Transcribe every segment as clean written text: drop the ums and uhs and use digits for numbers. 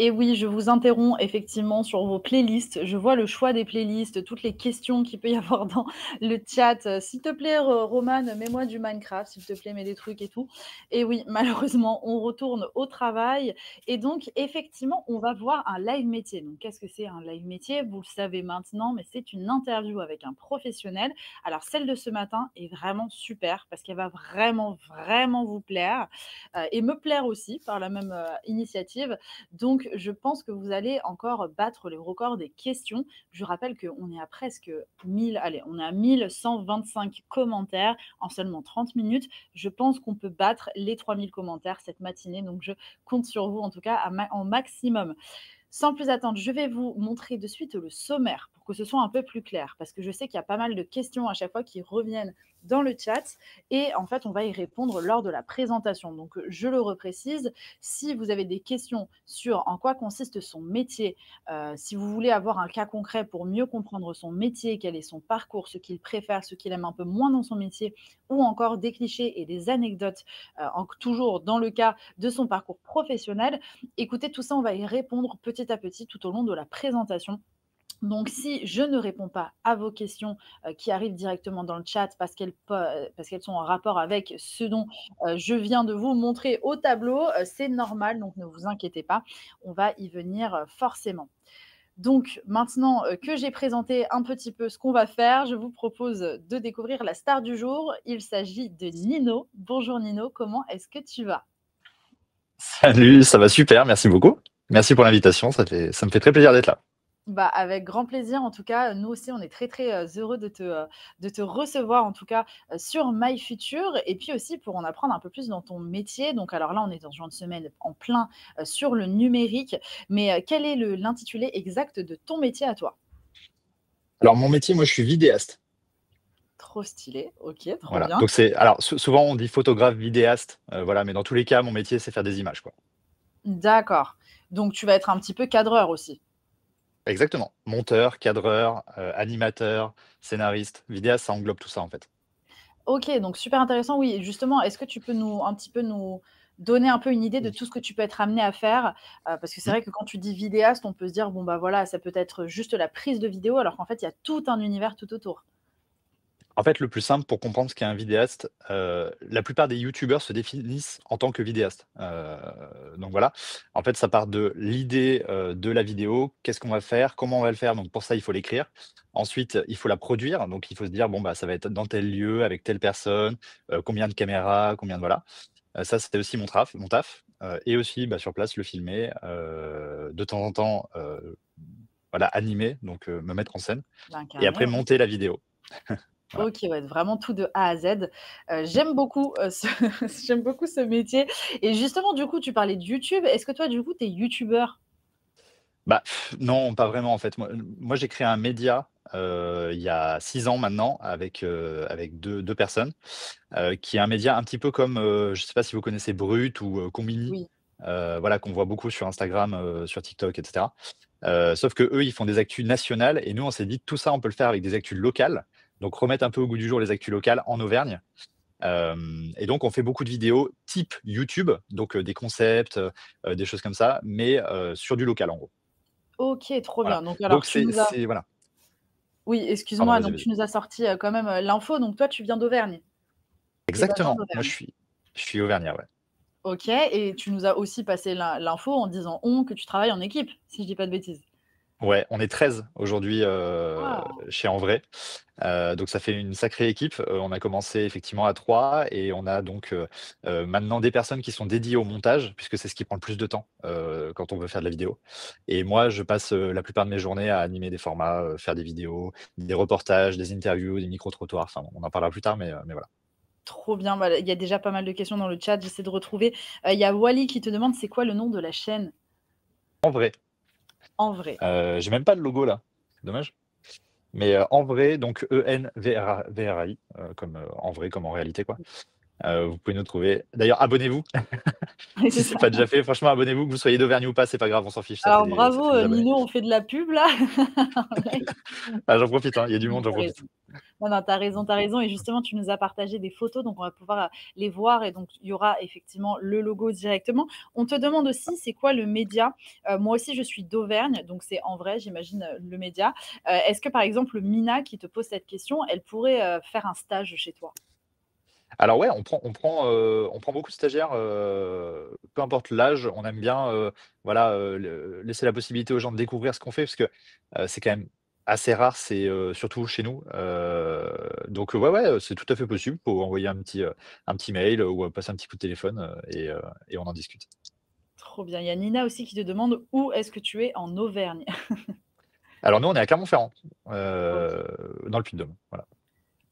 Et oui, je vous interromps effectivement sur vos playlists. Je vois le choix des playlists, toutes les questions qu'il peut y avoir dans le chat. S'il te plaît, Romane, mets-moi du Minecraft, s'il te plaît, mets des trucs et tout. Et oui, malheureusement, on retourne au travail. Et donc, effectivement, on va voir un live métier. Donc, qu'est-ce que c'est un live métier? Vous le savez maintenant, mais c'est une interview avec un professionnel. Alors, celle de ce matin est vraiment super parce qu'elle va vraiment, vraiment vous plaire et me plaire aussi par la même initiative. Donc, je pense que vous allez encore battre les records des questions. Je rappelle qu'on est à presque 1000, allez, on est à 1125 commentaires en seulement 30 minutes. Je pense qu'on peut battre les 3000 commentaires cette matinée. Donc, je compte sur vous en tout cas en maximum. Sans plus attendre, je vais vous montrer de suite le sommaire pour que ce soit un peu plus clair, parce que je sais qu'il y a pas mal de questions à chaque fois qui reviennent dans le chat et en fait, on va y répondre lors de la présentation. Donc, je le reprécise, si vous avez des questions sur en quoi consiste son métier, si vous voulez avoir un cas concret pour mieux comprendre son métier, quel est son parcours, ce qu'il préfère, ce qu'il aime un peu moins dans son métier, ou encore des clichés et des anecdotes, toujours dans le cas de son parcours professionnel, écoutez, tout ça, on va y répondre petit à petit tout au long de la présentation. Donc, si je ne réponds pas à vos questions qui arrivent directement dans le chat parce qu'elles sont en rapport avec ce dont je viens de vous montrer au tableau, c'est normal, donc ne vous inquiétez pas, on va y venir forcément. Donc, maintenant que j'ai présenté un petit peu ce qu'on va faire, je vous propose de découvrir la star du jour. Il s'agit de Nino. Bonjour Nino, comment est-ce que tu vas? Salut, ça va super, merci beaucoup. Merci pour l'invitation, ça me fait très plaisir d'être là. Bah, avec grand plaisir. En tout cas, nous aussi, on est très, très, heureux de te recevoir, en tout cas, sur MyFuture et puis aussi pour en apprendre un peu plus dans ton métier. Donc alors là, on est dans une semaine en plein, sur le numérique. Mais, quel est l'intitulé exact de ton métier à toi? Alors mon métier, moi je suis vidéaste. Trop stylé. OK, trop Voilà. bien. Donc souvent on dit photographe, vidéaste, voilà, mais dans tous les cas, mon métier c'est faire des images, quoi. D'accord. Donc tu vas être un petit peu cadreur aussi? Exactement. Monteur, cadreur, animateur, scénariste, vidéaste, ça englobe tout ça en fait. OK, donc super intéressant. Oui, justement, est-ce que tu peux un petit peu nous donner un peu une idée de Oui. tout ce que tu peux être amené à faire? Parce que c'est Mmh. vrai que quand tu dis vidéaste, on peut se dire: «Bon, bah, voilà, ça peut être juste la prise de vidéo», alors qu'en fait, il y a tout un univers tout autour. En fait, le plus simple pour comprendre ce qu'est un vidéaste, la plupart des youtubeurs se définissent en tant que vidéaste. Donc voilà. En fait, ça part de l'idée, de la vidéo. Qu'est-ce qu'on va faire? Comment on va le faire? Donc pour ça, il faut l'écrire. Ensuite, il faut la produire. Donc il faut se dire: «Bon, bah, ça va être dans tel lieu, avec telle personne, combien de caméras, combien de» voilà. Ça, c'était aussi mon taf, et aussi, bah, sur place, le filmer, de temps en temps, voilà, animer, donc me mettre en scène et L'incarner, après ouais. monter la vidéo. Voilà. OK, ouais, vraiment tout de A à Z. J'aime beaucoup, ce j'aime beaucoup ce métier et justement, du coup, tu parlais de YouTube. Est-ce que toi, du coup, tu es youtubeur? Bah, non, pas vraiment en fait. Moi j'ai créé un média, il y a 6 ans maintenant avec deux personnes, qui est un média un petit peu comme, je sais pas si vous connaissez Brut ou, Konbini? Oui. Voilà, qu'on voit beaucoup sur Instagram, sur TikTok et cetera. Sauf qu'eux, ils font des actus nationales et nous on s'est dit: «Tout ça, on peut le faire avec des actus locales». Donc remettre un peu au goût du jour les actus locales en Auvergne. Et donc on fait beaucoup de vidéos type YouTube, donc, des concepts, des choses comme ça, mais, sur du local en gros. OK, trop Voilà. bien. Donc alors Donc tu nous as c'est voilà. oui, Pardon, excuse-moi, vas-y, donc vas-y. tu nous as sorti, quand même, l'info. Donc toi, tu viens d'Auvergne? Tu es basé en Exactement. Moi, Auvergne? je suis auvergnat, ouais. OK et tu nous as aussi passé l'info en disant «on» que tu travailles en équipe, si je dis pas de bêtises? Ouais, on est 13 aujourd'hui, Waouh! chez En Vrai. Donc ça fait une sacrée équipe. On a commencé effectivement à 3 et on a donc, maintenant des personnes qui sont dédiées au montage, puisque c'est ce qui prend le plus de temps, quand on veut faire de la vidéo. Et moi, je passe, la plupart de mes journées à animer des formats, faire des vidéos, des reportages, des interviews, des micros-trottoirs. Enfin, on en parlera plus tard, mais voilà. Trop bien. Bah, il y a déjà pas mal de questions dans le chat, j'essaie de retrouver. Il y a Wally qui te demande: «C'est quoi le nom de la chaîne?» En Vrai, En vrai. j'ai même pas de logo là, c'est dommage. Mais, En Vrai, donc ENVRAI, comme, en vrai, comme en réalité, quoi. Vous pouvez nous trouver. D'ailleurs, abonnez-vous Oui, si c'est c'est ça. pas déjà fait. Franchement, abonnez-vous, que vous soyez d'Auvergne ou pas, c'est pas grave, on s'en fiche, Alors ça bravo, fait des abonnés. Nino, on fait de la pub là. Ouais. Ah, j'en profite, hein, il y a du Non, monde, j'en tu profite. raison. Non, non, tu as raison et justement, tu nous as partagé des photos, donc on va pouvoir, les voir et donc il y aura effectivement le logo directement. On te demande aussi, c'est quoi le média? Moi aussi, je suis d'Auvergne, donc c'est en vrai, j'imagine, le média. Est-ce que, par exemple, Mina qui te pose cette question, elle pourrait, faire un stage chez toi? Alors ouais, on prend beaucoup de stagiaires, peu importe l'âge, on aime bien, voilà, laisser la possibilité aux gens de découvrir ce qu'on fait parce que, c'est quand même assez rare, c'est, surtout chez nous, donc ouais, ouais, c'est tout à fait possible. Faut envoyer un petit mail, ou passer un petit coup de téléphone, et on en discute. Trop bien. Il y a Nina aussi qui te demande où est-ce que tu es en Auvergne? Alors nous, on est à Clermont-Ferrand, OK. dans le Puy-de-Dôme, voilà.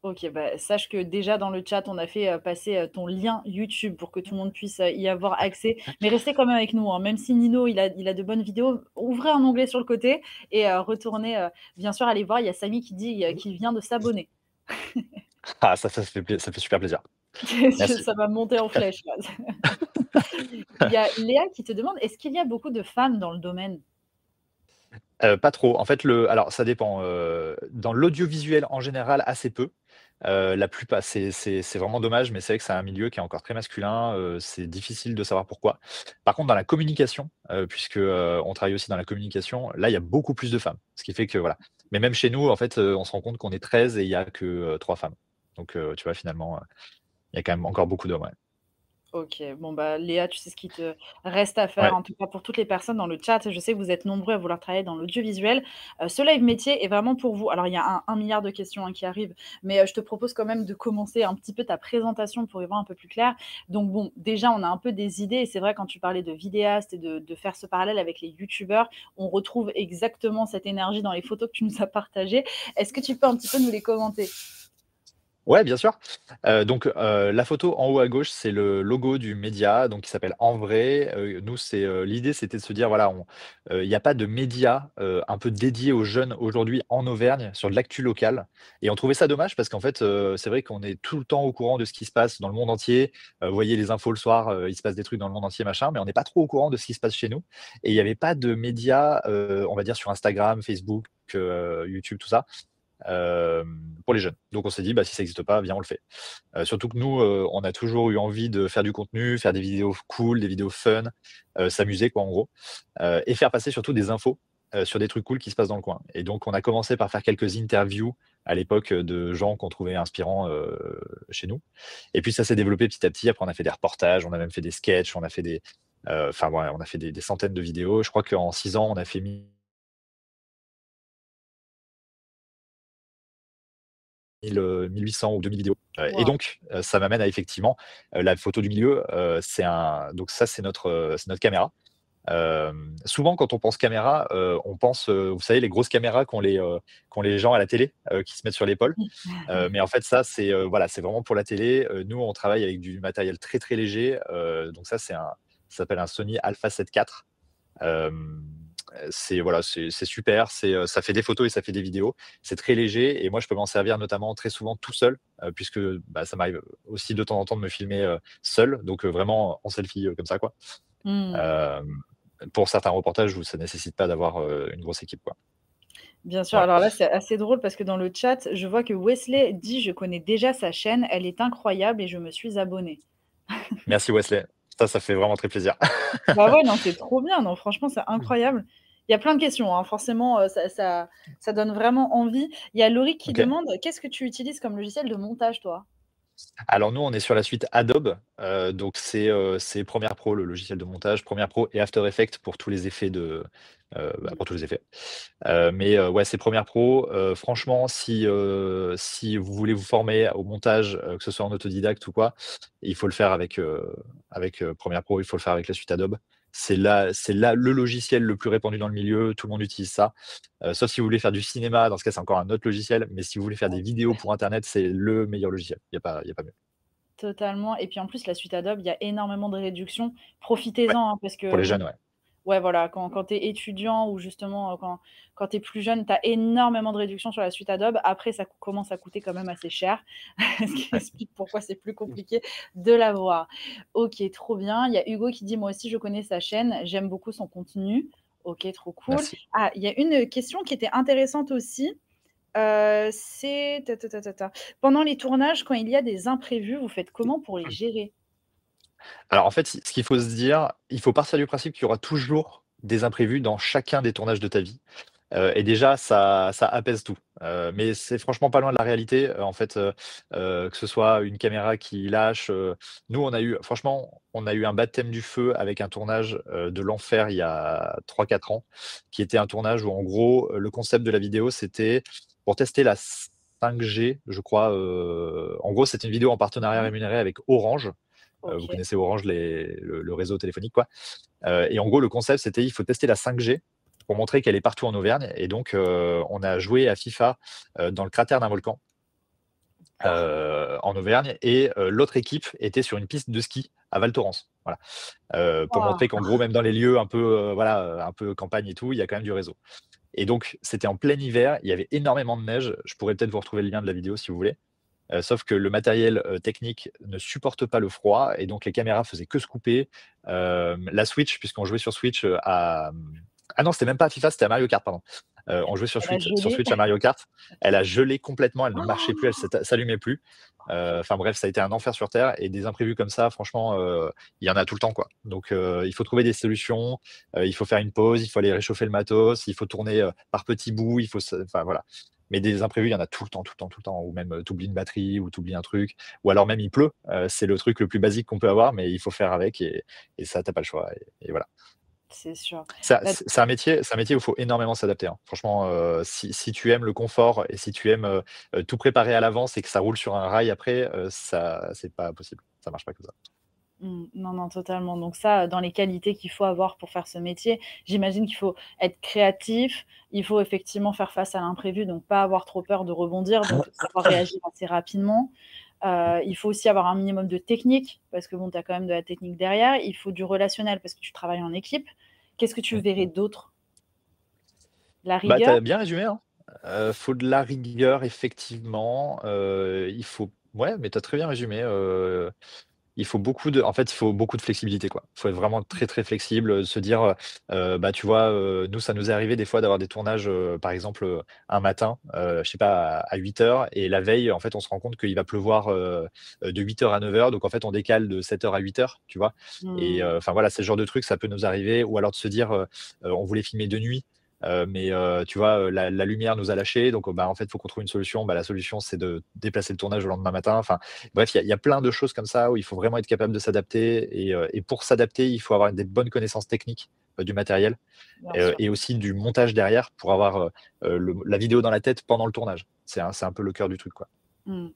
OK, bah, sache que déjà dans le chat, on a fait, passer, ton lien YouTube pour que tout le monde puisse, y avoir accès. Mais restez quand même avec nous, hein, même si Nino, il a de bonnes vidéos, ouvrez un onglet sur le côté et retournez, bien sûr aller voir. Il y a Samy qui dit, qu'il vient de s'abonner. Ah ça fait super plaisir. Merci. Ça va monter en flèche là. Il y a Léa qui te demande: «Est-ce qu'il y a beaucoup de femmes dans le domaine?» Pas trop. En fait, alors ça dépend, dans l'audiovisuel en général, assez peu. La plupart c'est vraiment dommage, mais c'est vrai que c'est un milieu qui est encore très masculin, c'est difficile de savoir pourquoi. Par contre, dans la communication, puisque, on travaille aussi dans la communication, là, il y a beaucoup plus de femmes. Ce qui fait que voilà. Mais même chez nous, en fait, on se rend compte qu'on est 13 et il y a que, 3 femmes. Donc, tu vois, finalement, il y a quand même encore beaucoup d'hommes, ouais. OK, bon, bah, Léa, tu sais ce qu'il te reste à faire, Ouais. en tout cas pour toutes les personnes dans le chat. Je sais que vous êtes nombreux à vouloir travailler dans l'audiovisuel. Ce live métier est vraiment pour vous. Alors, il y a un milliard de questions, hein, qui arrivent, mais je te propose quand même de commencer un petit peu ta présentation pour y voir un peu plus clair. Donc bon, déjà, on a un peu des idées et c'est vrai quand tu parlais de vidéastes et de faire ce parallèle avec les youtubeurs, on retrouve exactement cette énergie dans les photos que tu nous as partagées. Est-ce que tu peux un petit peu nous les commenter? Ouais, bien sûr. Donc, la photo en haut à gauche, c'est le logo du média, donc qui s'appelle En Vrai. Nous, l'idée, c'était de se dire, voilà, il y a pas de média, un peu dédié aux jeunes aujourd'hui en Auvergne, sur de l'actu locale et on trouvait ça dommage parce qu'en fait, c'est vrai qu'on est tout le temps au courant de ce qui se passe dans le monde entier. Vous voyez les infos le soir, il se passe des trucs dans le monde entier, machin, mais on n'est pas trop au courant de ce qui se passe chez nous et il y avait pas de médias, on va dire sur Instagram, Facebook, YouTube, tout ça, pour les jeunes. Donc on s'est dit: «Bah, si ça n'existe pas, viens, on le fait». Surtout que nous, on a toujours eu envie de faire du contenu, faire des vidéos cool, des vidéos fun, s'amuser quoi, en gros, et faire passer surtout des infos, sur des trucs cool qui se passent dans le coin et donc on a commencé par faire quelques interviews à l'époque, de gens qu'on trouvait inspirants, chez nous et puis ça s'est développé petit à petit. Après on a fait des reportages, on a même fait des sketchs, on a fait enfin voilà, on a fait des centaines de vidéos. Je crois qu'en 6 ans, on a fait 1 800 ou 2 000 vidéos, et Waouh! donc ça m'amène à effectivement, la photo du milieu, donc ça, c'est notre caméra. Souvent quand on pense caméra, on pense, vous savez les grosses caméras qu'ont les gens à la télé, qui se mettent sur l'épaule. Mais en fait ça, voilà, c'est vraiment pour la télé. Nous, on travaille avec du matériel très, très léger, donc ça s'appelle un Sony Alpha 7 IV. Hem, c'est voilà, c'est super, ça fait des photos et ça fait des vidéos. C'est très léger et moi je peux m'en servir notamment très souvent tout seul, puisque, bah, ça m'arrive aussi de temps en temps de me filmer, seul, donc vraiment en selfie, comme ça quoi. Mmh. Hem, pour certains reportages où ça nécessite pas d'avoir, une grosse équipe quoi. Bien sûr, Voilà. alors là, c'est assez drôle parce que dans le chat, je vois que Wesley dit: «Je connais déjà sa chaîne, elle est incroyable et je me suis abonné». Merci Wesley. Ça fait vraiment très plaisir. Bah, ouais, non, c'est trop bien, non, franchement, c'est incroyable. Il y a plein de questions, hein, forcément, ça donne vraiment envie. Il y a Laurie qui OK. demande: «Qu'est-ce que tu utilises comme logiciel de montage, toi?» Alors nous, on est sur la suite Adobe, donc c'est Premiere Pro, le logiciel de montage, Premiere Pro et After Effects pour tous les effets Mmh. pour tous les effets. Mais ouais, c'est Premiere Pro. Franchement, si vous voulez vous former au montage, que ce soit en autodidacte ou quoi, il faut le faire avec Premiere Pro, il faut le faire avec la suite Adobe. C'est là le logiciel le plus répandu dans le milieu, tout le monde utilise ça. Sauf si vous voulez faire du cinéma, dans ce cas, c'est encore un autre logiciel, mais si vous voulez faire des vidéos pour internet, c'est le meilleur logiciel. Il y a pas mieux. Totalement et puis en plus, la suite Adobe, il y a énormément de réductions. Ouais, Profitez-en, hein, parce pour que les bon, jeunes, ouais. Ouais, voilà, quand tu es étudiant ou justement, quand tu es plus jeune, tu as énormément de réductions sur la suite Adobe. Après, ça commence à coûter quand même assez cher, ce qui Ouais. explique pourquoi c'est plus compliqué de l'avoir. OK, trop bien. Il y a Hugo qui dit: «Moi aussi, je connais sa chaîne, j'aime beaucoup son contenu». OK, trop cool. Merci. Ah, il y a une question qui était intéressante aussi, c'est ta ta ta ta ta. Pendant les tournages, quand il y a des imprévus, vous faites comment pour les gérer? Alors en fait, ce qu'il faut se dire, il faut partir du principe qu'il y aura toujours des imprévus dans chacun des tournages de ta vie. Et déjà ça apaise tout. Mais c'est franchement pas loin de la réalité, en fait, que ce soit une caméra qui lâche, nous on a eu un baptême du feu avec un tournage, de l'enfer il y a 3-4 ans, qui était un tournage où en gros, le concept de la vidéo, c'était pour tester la 5G, je crois, en gros, c'était une vidéo en partenariat Mmh. rémunéré avec Orange. Vous OK. connaissez Orange, le réseau téléphonique, quoi. Et en gros, le concept, c'était il faut tester la 5G pour montrer qu'elle est partout en Auvergne. Et donc, on a joué à FIFA dans le cratère d'un volcan Waouh! en Auvergne. Et l'autre équipe était sur une piste de ski à Val Thorens. Voilà. Pour montrer Waouh! qu'en gros, même dans les lieux un peu, voilà, un peu campagne et tout, il y a quand même du réseau. Et donc, c'était en plein hiver, il y avait énormément de neige. Je pourrais peut-être vous retrouver le lien de la vidéo si vous voulez. Sauf que le matériel technique ne supporte pas le froid et donc les caméras faisaient que se couper. La Switch, puisqu'on jouait sur Switch ah non, c'était même pas à FIFA, c'était à Mario Kart, pardon. On jouait Elle a sur gelé. Switch à Mario Kart. Elle a gelé complètement, elle ne marchait plus, elle s'allumait plus. Enfin bref, ça a été un enfer sur terre et des imprévus comme ça, franchement, il y en a tout le temps, quoi. Donc il faut trouver des solutions, il faut faire une pause, il faut aller réchauffer le matos, il faut tourner par petits bouts, enfin voilà. Mais des imprévus, il y en a tout le temps, tout le temps, tout le temps. Ou même tu oublies une batterie ou tu oublies un truc. Ou alors même il pleut. C'est le truc le plus basique qu'on peut avoir, mais il faut faire avec et ça, t'as pas le choix. Et voilà. C'est sûr. Ça, Bah, c'est un métier où il faut énormément s'adapter, hein. Franchement, si tu aimes le confort et si tu aimes tout préparer à l'avance et que ça roule sur un rail après, ça, c'est pas possible. Ça marche pas comme ça. non, non, totalement. Donc ça, dans les qualités qu'il faut avoir pour faire ce métier, j'imagine qu'il faut être créatif, il faut effectivement faire face à l'imprévu, donc pas avoir trop peur de rebondir, donc savoir réagir assez rapidement. Il faut aussi avoir un minimum de technique, parce que bon, tu as quand même de la technique derrière. Il faut du relationnel parce que tu travailles en équipe. Qu'est-ce que tu Mmh. verrais d'autre? La Bah, tu rigueur? as bien résumé, hein. Faut de la rigueur effectivement, il faut ouais, mais tu as très bien résumé, il faut beaucoup de flexibilité, quoi. Il faut être vraiment très, très flexible, se dire, bah, tu vois, nous, ça nous est arrivé des fois d'avoir des tournages, par exemple, un matin, je sais pas, à 8 heures et la veille, en fait, on se rend compte qu'il va pleuvoir, de 8 heures à 9 heures. Donc en fait, on décale de 7 heures à 8 heures, tu vois? Et Mmh, enfin, voilà, c'est ce genre de truc, ça peut nous arriver ou alors de se dire, on voulait filmer de nuit, mais tu vois, la lumière nous a lâchés donc bah, en fait, il faut qu'on trouve une solution. Bah, la solution, c'est de déplacer le tournage au lendemain matin. Enfin, bref, il y a plein de choses comme ça où il faut vraiment être capable de s'adapter et pour s'adapter, il faut avoir des bonnes connaissances techniques, du matériel, bien sûr. et aussi du montage derrière pour avoir, la vidéo dans la tête pendant le tournage. C'est un peu le cœur du truc, quoi. Mmh.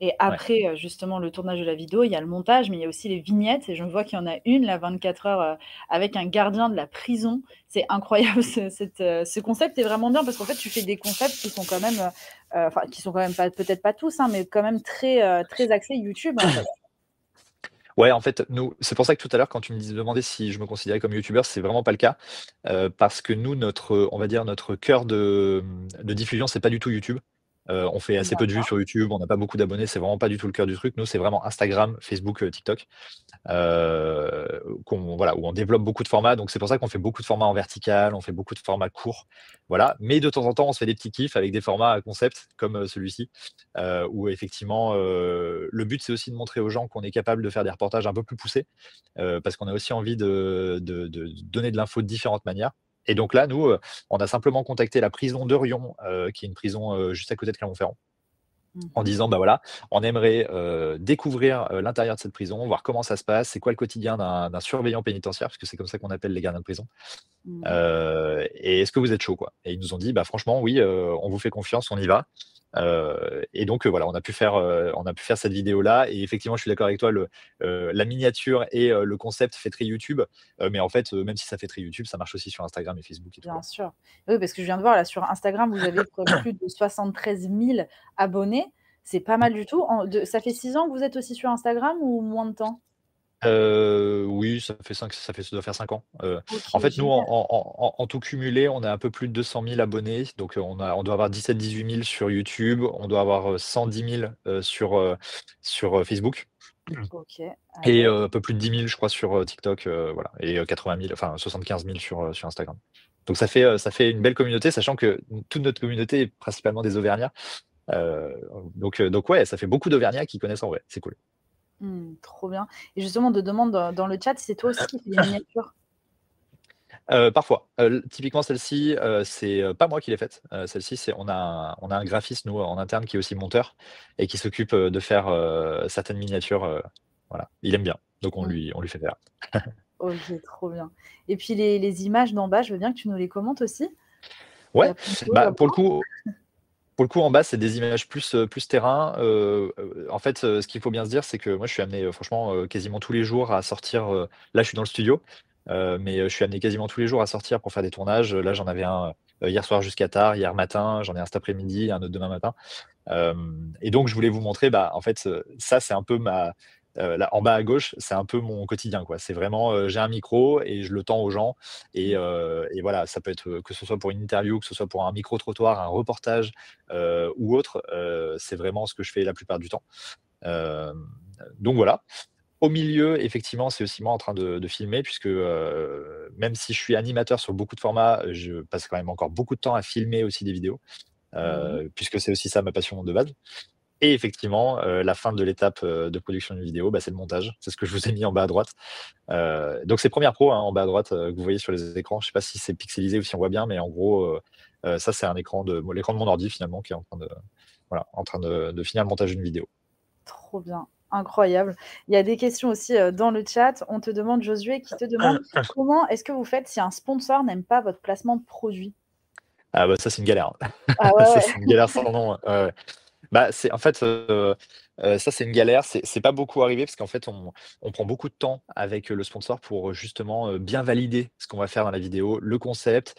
Et Ouais. après, justement le tournage de la vidéo, il y a le montage, mais il y a aussi les vignettes et je vois qu'il y en a une là, 24 heures, avec un gardien de la prison. C'est incroyable ce concept est vraiment bien parce qu'en fait, tu fais des concepts qui sont quand même, enfin qui sont quand même pas peut-être pas tous, hein, mais quand même très, très axés YouTube, en fait. Ouais, en fait, nous c'est pour ça que tout à l'heure, quand tu me demandais si je me considérais comme youtubeur, c'est vraiment pas le cas, parce que nous, on va dire notre cœur de diffusion, c'est pas du tout YouTube. On fait assez peu de vues D'accord. sur YouTube, on n'a pas beaucoup d'abonnés, c'est vraiment pas du tout le cœur du truc. Nous, c'est vraiment Instagram, Facebook, TikTok. Voilà, où on développe beaucoup de formats. Donc c'est pour ça qu'on fait beaucoup de formats en vertical, on fait beaucoup de formats courts. Voilà. Mais de temps en temps, on se fait des petits kiffs avec des formats à concept comme celui-ci, où effectivement, le but, c'est aussi de montrer aux gens qu'on est capable de faire des reportages un peu plus poussés, parce qu'on a aussi envie de donner de l'info de différentes manières. Et donc là, nous, on a simplement contacté la prison de Riom, qui est une prison juste à côté de Clermont-Ferrand, en Mmh. disant bah voilà, on aimerait découvrir l'intérieur de cette prison, voir comment ça se passe, c'est quoi le quotidien d'un surveillant pénitentiaire, parce que c'est comme ça qu'on appelle les gardiens de prison. Mmh. Et est-ce que vous êtes chaud, quoi? Et ils nous ont dit bah franchement oui, on vous fait confiance, on y va. Et donc voilà, on a pu faire cette vidéo là. Et effectivement, je suis d'accord avec toi, la miniature et le concept fait très YouTube, mais en fait, même si ça fait très YouTube, ça marche aussi sur Instagram et Facebook et tout, Bien quoi. sûr. Oui, parce que je viens de voir là sur Instagram, vous avez comme plus de 73 000 abonnés. C'est pas mal du tout. Ça fait 6 ans que vous êtes aussi sur Instagram ou moins de temps? Oui, ça doit faire 5 ans. En OK, fait, nous, génial. en tout cumulé, on a un peu plus de 200 000 abonnés. Donc, on doit avoir 17-18 000 sur YouTube. On doit avoir 110 000 sur Facebook. OK, ah Et ouais. un peu plus de 10 000, je crois, sur TikTok. Voilà. Et 80 000, enfin 75 000 sur Instagram. Donc, ça fait une belle communauté, sachant que toute notre communauté est principalement des Auvergnats. Donc, ouais, ça fait beaucoup d'Auvergnats qui connaissent en vrai. C'est cool. Trop bien et justement, on te demande dans le chat, c'est toi aussi qui fais les miniatures? Parfois. Typiquement celle-ci, c'est, pas moi qui l'ai faite. Celle-ci, on a un graphiste nous en interne qui est aussi monteur et qui s'occupe, de faire, certaines miniatures, voilà. Il aime bien, donc Mmh. on lui fait faire. OK, trop bien et puis les images d'en bas, je veux bien que tu nous les commentes aussi? Il y Ouais, a plein de choses à bah, voir. pour le coup en bas, c'est des images plus terrain. En fait, ce qu'il faut bien se dire, c'est que moi je suis amené, franchement, quasiment tous les jours à sortir, là je suis dans le studio, mais je suis amené quasiment tous les jours à sortir pour faire des tournages. Là, j'en avais un, hier soir jusqu'à tard, hier matin, j'en ai un cet après-midi, un autre demain matin. Et donc je voulais vous montrer, bah, en fait, ça c'est un peu là en bas à gauche, c'est un peu mon quotidien, quoi. C'est vraiment, j'ai un micro et je le tends aux gens et voilà, ça peut être, que ce soit pour une interview, que ce soit pour un micro-trottoir, un reportage, ou autre, c'est vraiment ce que je fais la plupart du temps. Hem, donc voilà. Au milieu, effectivement, c'est aussi moi en train de filmer puisque, même si je suis animateur sur beaucoup de formats, je passe quand même encore beaucoup de temps à filmer aussi des vidéos. Mmh. Puisque c'est aussi ça ma passion de base. Et effectivement, la fin de l'étape, de production d'une vidéo, bah, c'est le montage. C'est ce que je vous ai mis en bas à droite. Donc c'est Premiere Pro, hein, en bas à droite, que vous voyez sur les écrans. Je sais pas si c'est pixelisé ou si on voit bien, mais en gros, ça c'est un écran l'écran de mon ordi finalement qui est en train de voilà, en train de finir le montage d'une vidéo. Trop bien, incroyable. Il y a des questions aussi, dans le chat. On te demande, Josué, qui te demande: «Comment est-ce que vous faites si un sponsor n'aime pas votre placement de produit?» Ah bah, ça c'est une galère, hein. Ah ouais, Ça ouais. c'est une galère sans nom, ouais, ouais. Bah, c'est en fait, ça, c'est une galère. C'est pas beaucoup arrivé parce qu'en fait, on prend beaucoup de temps avec, le sponsor pour, justement, bien valider ce qu'on va faire dans la vidéo, le concept,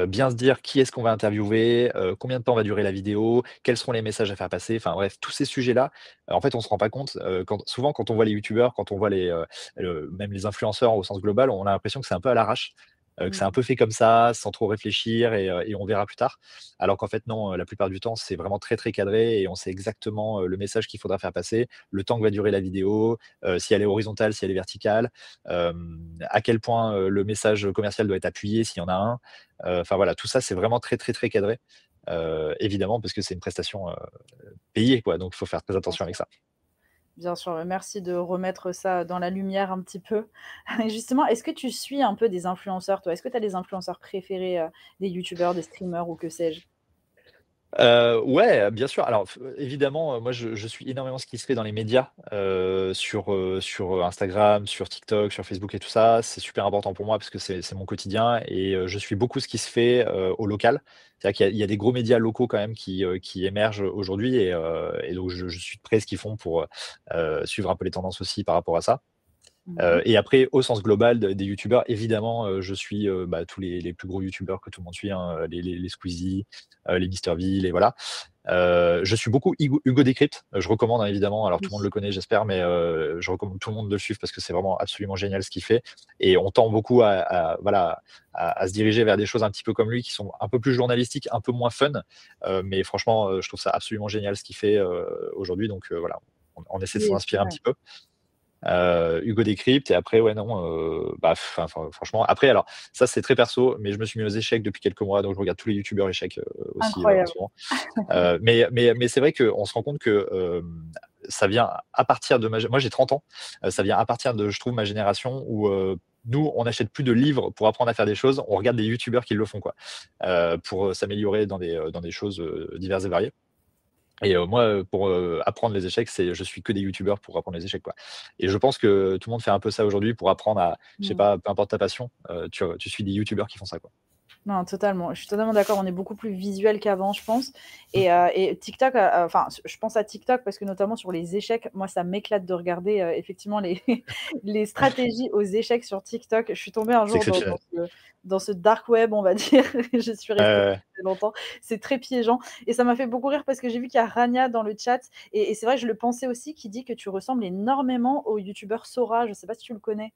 bien se dire qui est-ce qu'on va interviewer, combien de temps va durer la vidéo, quels seront les messages à faire passer. Enfin bref, tous ces sujets-là, en fait, on se rend pas compte, quand on voit les youtubeurs, quand on voit même les influenceurs au sens global, on a l'impression que c'est un peu à l'arrache, que c'est un Mmh. peu fait comme ça, sans trop réfléchir et on verra plus tard. Alors qu'en fait non, la plupart du temps, c'est vraiment très, très cadré et on sait exactement, le message qu'il faudra faire passer, le temps que va durer la vidéo, si elle est horizontale, si elle est verticale, à quel point, le message commercial doit être appuyé s'il y en a un. Enfin voilà, tout ça, c'est vraiment très, très, très cadré. Évidemment, parce que c'est une prestation, payée, quoi, donc il faut faire très Bien attention avec sûr, ça. bien sûr, merci de remettre ça dans la lumière un petit peu. Et justement, est-ce que tu suis un peu des influenceurs, toi? Est-ce que tu as des influenceurs préférés, des youtubeurs, des streamers ou que sais-je? Ouais, bien sûr. Alors évidemment, moi je suis énormément ce qui se fait dans les médias, sur Instagram, sur TikTok, sur Facebook et tout ça. C'est super important pour moi parce que c'est mon quotidien et je suis beaucoup ce qui se fait, au local. C'est-à-dire qu'il y a des gros médias locaux quand même qui émergent aujourd'hui et donc je suis de près ce qu'ils font pour, suivre un peu les tendances aussi par rapport à ça. Mmh. Et après, au sens global des youtubeurs, évidemment, je suis, bah, tous les plus gros youtubeurs que tout le monde suit, hein, les Squeezie, les MrVille et voilà. Je suis beaucoup Hugo Décrypte, je recommande, hein, évidemment, alors Oui. tout le monde le connaît j'espère, mais je recommande tout le monde de le suivre parce que c'est vraiment absolument génial ce qu'il fait et on tend beaucoup voilà, à se diriger vers des choses un petit peu comme lui qui sont un peu plus journalistiques, un peu moins fun, mais franchement, je trouve ça absolument génial ce qu'il fait, aujourd'hui donc voilà, on essaie de Oui, s'en c'est inspirer un vrai. petit peu. Hugo Décrypte et après ouais non, bah, enfin franchement après alors ça c'est très perso, mais je me suis mis aux échecs depuis quelques mois, donc je regarde tous les youtubeurs échecs, aussi, en ce Incroyable. moment. Mais c'est vrai qu'on se rend compte que, ça vient à partir de moi j'ai 30 ans, ça vient à partir de je trouve ma génération où, nous on n'achète plus de livres pour apprendre à faire des choses, on regarde des youtubeurs qui le font quoi, pour, s'améliorer dans des choses, diverses et variées. Et moi, pour, apprendre les échecs, je suis que des youtubeurs pour apprendre les échecs, quoi. Et je pense que tout le monde fait un peu ça aujourd'hui pour apprendre à je sais Mmh. pas, peu importe ta passion, tu suis des youtubeurs qui font ça, quoi. Non, totalement. Je suis totalement d'accord. On est beaucoup plus visuel qu'avant, je pense. Mmh. Et TikTok, enfin, je pense à TikTok parce que notamment sur les échecs, moi, ça m'écate de regarder effectivement les, les stratégies aux échecs sur TikTok. Je suis tombée un C'est jour exceptionnel. dans ce dark web, on va dire. Je suis Ouais, restée ouais, ouais. très longtemps. C'est très piégeant. Et ça m'a fait beaucoup rire parce que j'ai vu qu'il y a Rania dans le chat. Et c'est vrai, je le pensais aussi, qui dit que tu ressembles énormément au youtubeur Sora. Je sais pas si tu le connais.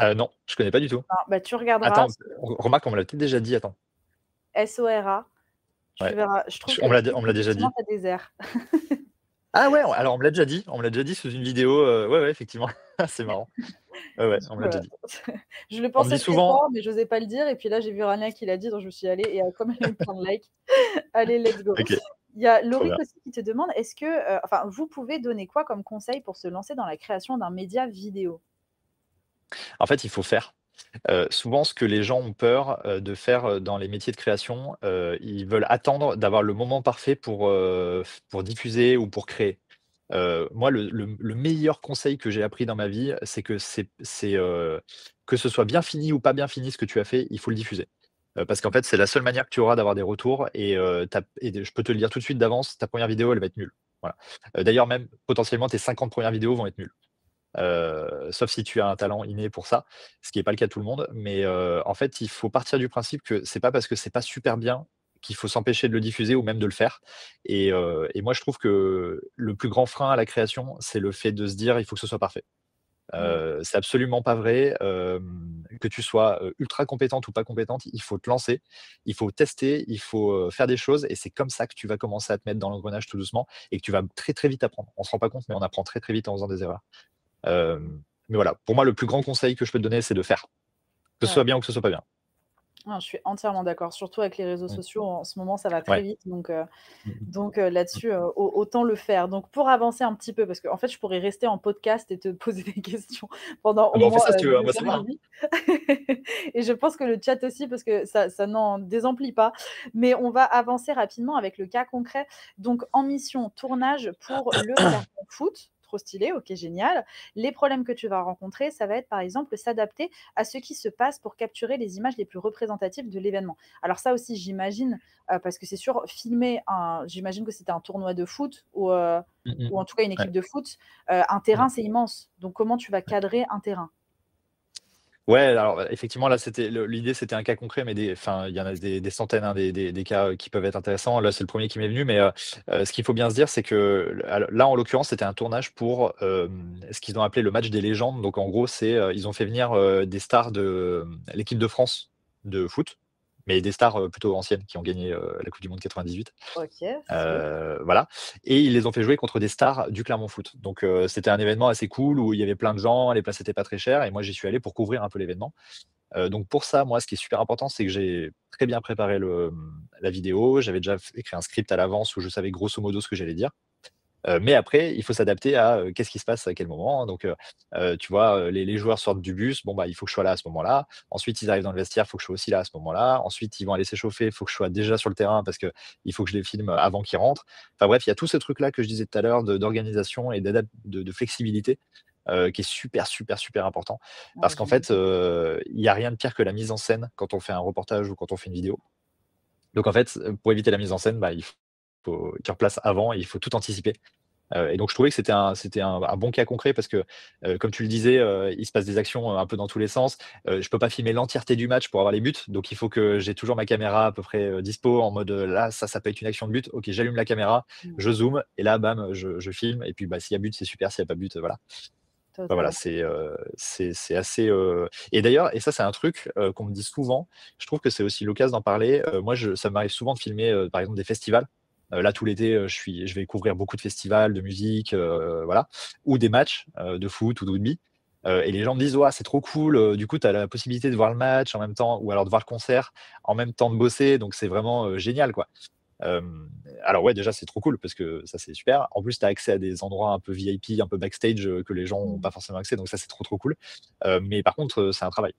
Non, je connais pas du tout. Ah, bah, tu regarderas. Attends, remarque, on me l'a peut-être déjà dit, attends. Sora. Tu Ouais. verras. Je trouve On je on trouve me l'a déjà qu'effectivement, dit. tu as des airs. Ah ouais, alors on me l'a déjà dit sous une vidéo, ouais, ouais, effectivement. C'est marrant. Ouais, ouais, Du on me coup, l'a déjà dit. je le On me pensais dit très souvent fort, mais j'osais pas le dire et puis là, j'ai vu Rania qui l'a dit, donc je me suis dit: «Allez» et comme elle a eu plein de likes, allez, let's go. OK, Il y a trop Lauric bien. aussi qui te demande, est-ce que, enfin, vous pouvez donner quoi comme conseil pour se lancer dans la création d'un média vidéo? En fait, il faut faire. Souvent, ce que les gens ont peur, de faire, dans les métiers de création, ils veulent attendre d'avoir le moment parfait pour diffuser ou pour créer. Moi, le meilleur conseil que j'ai appris dans ma vie, c'est que ce soit bien fini ou pas bien fini ce que tu as fait, il faut le diffuser. Parce qu'en fait, c'est la seule manière que tu auras d'avoir des retours et je peux te le dire tout de suite d'avance, ta première vidéo, elle va être nulle. Voilà. D'ailleurs même potentiellement tes 50 premières vidéos vont être nulles. Sauf si tu as un talent inné pour ça, ce qui est pas le cas de tout le monde. Mais, en fait, il faut partir du principe que c'est pas parce que c'est pas super bien qu'il faut s'empêcher de le diffuser ou même de le faire. Et moi, je trouve que le plus grand frein à la création, c'est le fait de se dire: «Il faut que ce soit parfait». Mmh, C'est absolument pas vrai, que tu sois, ultra compétente ou pas compétente, il faut te lancer, il faut tester, il faut, faire des choses et c'est comme ça que tu vas commencer à te mettre dans l'engrenage tout doucement et que tu vas très, très vite apprendre. On se rend pas compte, mais on apprend très, très vite en faisant des erreurs. Mais voilà, pour moi, le plus grand conseil que je peux te donner, c'est de faire. Que ce soit ouais. bien ou que ce soit pas bien. Non, je suis entièrement d'accord, surtout avec les réseaux Mmh. sociaux, en ce moment, ça va très Ouais. vite, Mmh mh. Mmh. là-dessus, autant le faire. Donc pour avancer un petit peu, parce qu'en fait, je pourrais rester en podcast et te poser des questions pendant Ah au bah, on fait moins, ça si tu veux, hein, 2 moi ça heures me et va, hein. demie et je pense que le chat aussi, parce que ça n'en désemplit pas. Mais on va avancer rapidement avec le cas concret. Donc en mission tournage pour le Clermont Foot, trop stylé, OK, génial. Les problèmes que tu vas rencontrer, ça va être, par exemple, s'adapter à ce qui se passe pour capturer les images les plus représentatives de l'événement. Alors ça aussi, j'imagine, parce que c'est sûr, filmer un j'imagine que c'était un tournoi de foot Mmh mh. ou en tout cas une Ouais. équipe de foot, un Mmh. terrain, c'est immense. Donc comment tu vas Ouais. cadrer un terrain? Ouais, alors, effectivement, là, l'idée, c'était un cas concret, mais il y en a des centaines, hein, des cas, qui peuvent être intéressants. Là, c'est le premier qui m'est venu, mais, ce qu'il faut bien se dire, c'est que là, en l'occurrence, c'était un tournage pour, ce qu'ils ont appelé le match des légendes. Donc en gros, ils ont fait venir, des stars de, l'équipe de France de foot, mais des stars, plutôt anciennes qui ont gagné, la coupe du monde 98. OK, stylé. Voilà et ils les ont fait jouer contre des stars du Clermont Foot. Donc c'était un événement assez cool où il y avait plein de gens, les places étaient pas très chères et moi j'y suis allé pour couvrir un peu l'événement. Donc pour ça, moi, ce qui est super important, c'est que j'ai très bien préparé la vidéo. J'avais déjà f écrit un script à l'avance où je savais grosso modo ce que j'allais dire. Mais après, il faut s'adapter à, qu'est-ce qui se passe à quel moment. Donc, tu vois, les joueurs sortent du bus, bon, bah, il faut que je sois là à ce moment-là. Ensuite, ils arrivent dans le vestiaire, il faut que je sois aussi là à ce moment-là. Ensuite, ils vont aller s'échauffer, il faut que je sois déjà sur le terrain parce que il faut que je les filme avant qu'ils rentrent. Enfin bref, il y a tout ce truc-là que je disais tout à l'heure d'organisation et de flexibilité, qui est super, super, super important. Ouais, Parce qu'en fait, j'imagine. il y a rien de pire que la mise en scène quand on fait un reportage ou quand on fait une vidéo. Donc en fait, pour éviter la mise en scène, bah, il faut sur place avant et il faut tout anticiper. Et donc je trouvais que c'était un bon cas concret parce que, comme tu le disais, il se passe des actions, un peu dans tous les sens. Je peux pas filmer l'entièreté du match pour avoir les buts, donc il faut que j'ai toujours ma caméra à peu près, dispo en mode, là, ça peut être une action de but. OK, j'allume la caméra, Mmh, je zoome et là, bam, je filme et puis, bah, s'il y a but, c'est super, s'il y a pas but, voilà. Bah, voilà, totalement. c'est assez, et d'ailleurs et ça, c'est un truc, qu'on me dit souvent, je trouve que c'est aussi l'occasion d'en parler. Moi, ça m'arrive souvent de filmer, par exemple, des festivals. Là, tout l'été, je vais couvrir beaucoup de festivals de musique, voilà, ou des matchs, de foot ou de rugby, et les gens me disent: «Ouah, c'est trop cool, du coup, tu as la possibilité de voir le match en même temps ou alors de voir le concert en même temps de bosser, donc c'est vraiment, génial, quoi». Hem, alors ouais, déjà, c'est trop cool parce que ça, c'est super. En plus, tu as accès à des endroits un peu VIP, un peu backstage, que les gens ont Mmh. pas forcément accès, donc ça, c'est trop, trop cool. Mais par contre, c'est un travail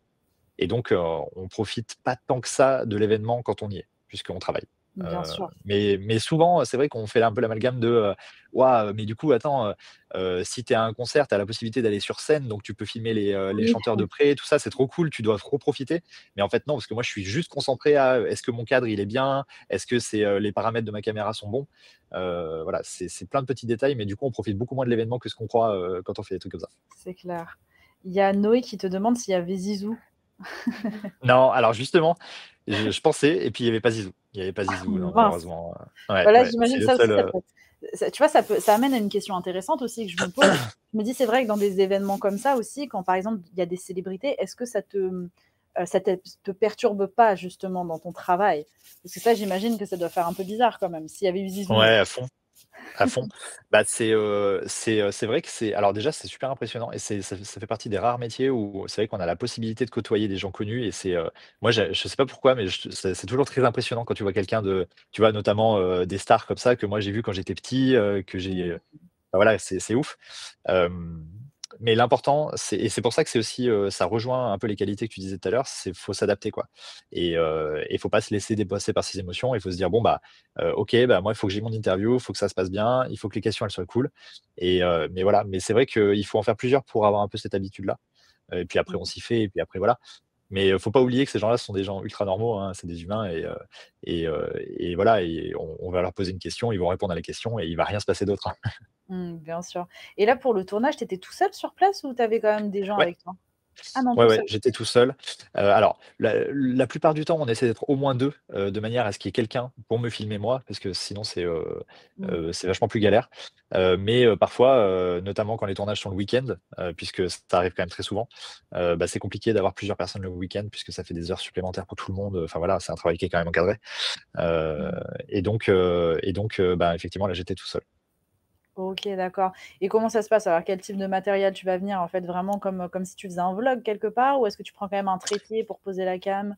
et donc on profite pas tant que ça de l'événement quand on y est, puisqu'on travaille. Bien sûr. Mais souvent, c'est vrai qu'on fait un peu l'amalgame de, «Ouah, mais du coup, attends, si tu es à un concert, tu as la possibilité d'aller sur scène, donc tu peux filmer les Oui. chanteurs de près, tout ça, c'est trop cool, tu dois trop profiter». Mais en fait, non, parce que moi, je suis juste concentré à, est-ce que mon cadre, il est bien? Est-ce que les paramètres de ma caméra sont bons? Voilà, c'est plein de petits détails, mais du coup, on profite beaucoup moins de l'événement que ce qu'on croit, quand on fait des trucs comme ça. C'est clair. Il y a Noé qui te demande s'il y avait Zizou. Non, alors justement, je pensais et puis il y avait pas Zizou. Il y avait pas Zizou, non, Mince. malheureusement, ouais, Voilà, ouais, j'imagine c'est que le ça aussi, seul, tu vois, ça amène à une question intéressante aussi que je me pose. Je me dis, c'est vrai que dans des événements comme ça aussi, quand par exemple, il y a des célébrités, est-ce que ça te perturbe pas justement dans ton travail? Parce que ça, j'imagine que ça doit faire un peu bizarre quand même. S'il y avait eu Zizou, ouais, à fond. À fond. Bah, c'est vrai que alors déjà, c'est super impressionnant et ça fait partie des rares métiers où c'est vrai qu'on a la possibilité de côtoyer des gens connus et moi, je sais pas pourquoi, mais c'est toujours très impressionnant quand tu vois quelqu'un tu vois, notamment, des stars comme ça que moi j'ai vu quand j'étais petit, que j'ai, mmh, bah, voilà, c'est ouf. Hem, mais l'important, c'est pour ça que c'est aussi, ça rejoint un peu les qualités que tu disais tout à l'heure, c'est faut s'adapter, quoi. Et faut pas se laisser dépasser par ses émotions. Il faut se dire: «Bon, bah, OK, bah, moi, il faut que j'ai mon interview, il faut que ça se passe bien, il faut que les questions, elles soient cool». Mais voilà, mais c'est vrai qu'il faut en faire plusieurs pour avoir un peu cette habitude-là. Et puis après, on mmh. s'y fait et puis après, voilà. Mais faut pas oublier que ces gens-là, ce sont des gens ultra normaux, hein, c'est des humains et voilà et on va leur poser une question, ils vont répondre à la question et il va rien se passer d'autre, hein. Bien sûr. Et là, pour le tournage, tu étais tout seul sur place ou tu avais quand même des gens Ouais. avec toi? Ah non, Ouais, tout ouais, seul. j'étais tout seul. Alors la plupart du temps, on essaie d'être au moins 2, de manière à ce qu'il y ait quelqu'un pour me filmer moi, parce que sinon Mmh. c'est vachement plus galère. Mais parfois, notamment quand les tournages sont le week-end, puisque ça arrive quand même très souvent, bah, c'est compliqué d'avoir plusieurs personnes le week-end puisque ça fait des heures supplémentaires pour tout le monde, enfin voilà, c'est un travail qui est quand même encadré. Heu Mmh. bah, effectivement, là, j'étais tout seul. OK, d'accord. Et comment ça se passe? Alors, quel type de matériel tu vas venir? En fait, vraiment comme si tu faisais un vlog quelque part? Ou est-ce que tu prends quand même un trépied pour poser la cam?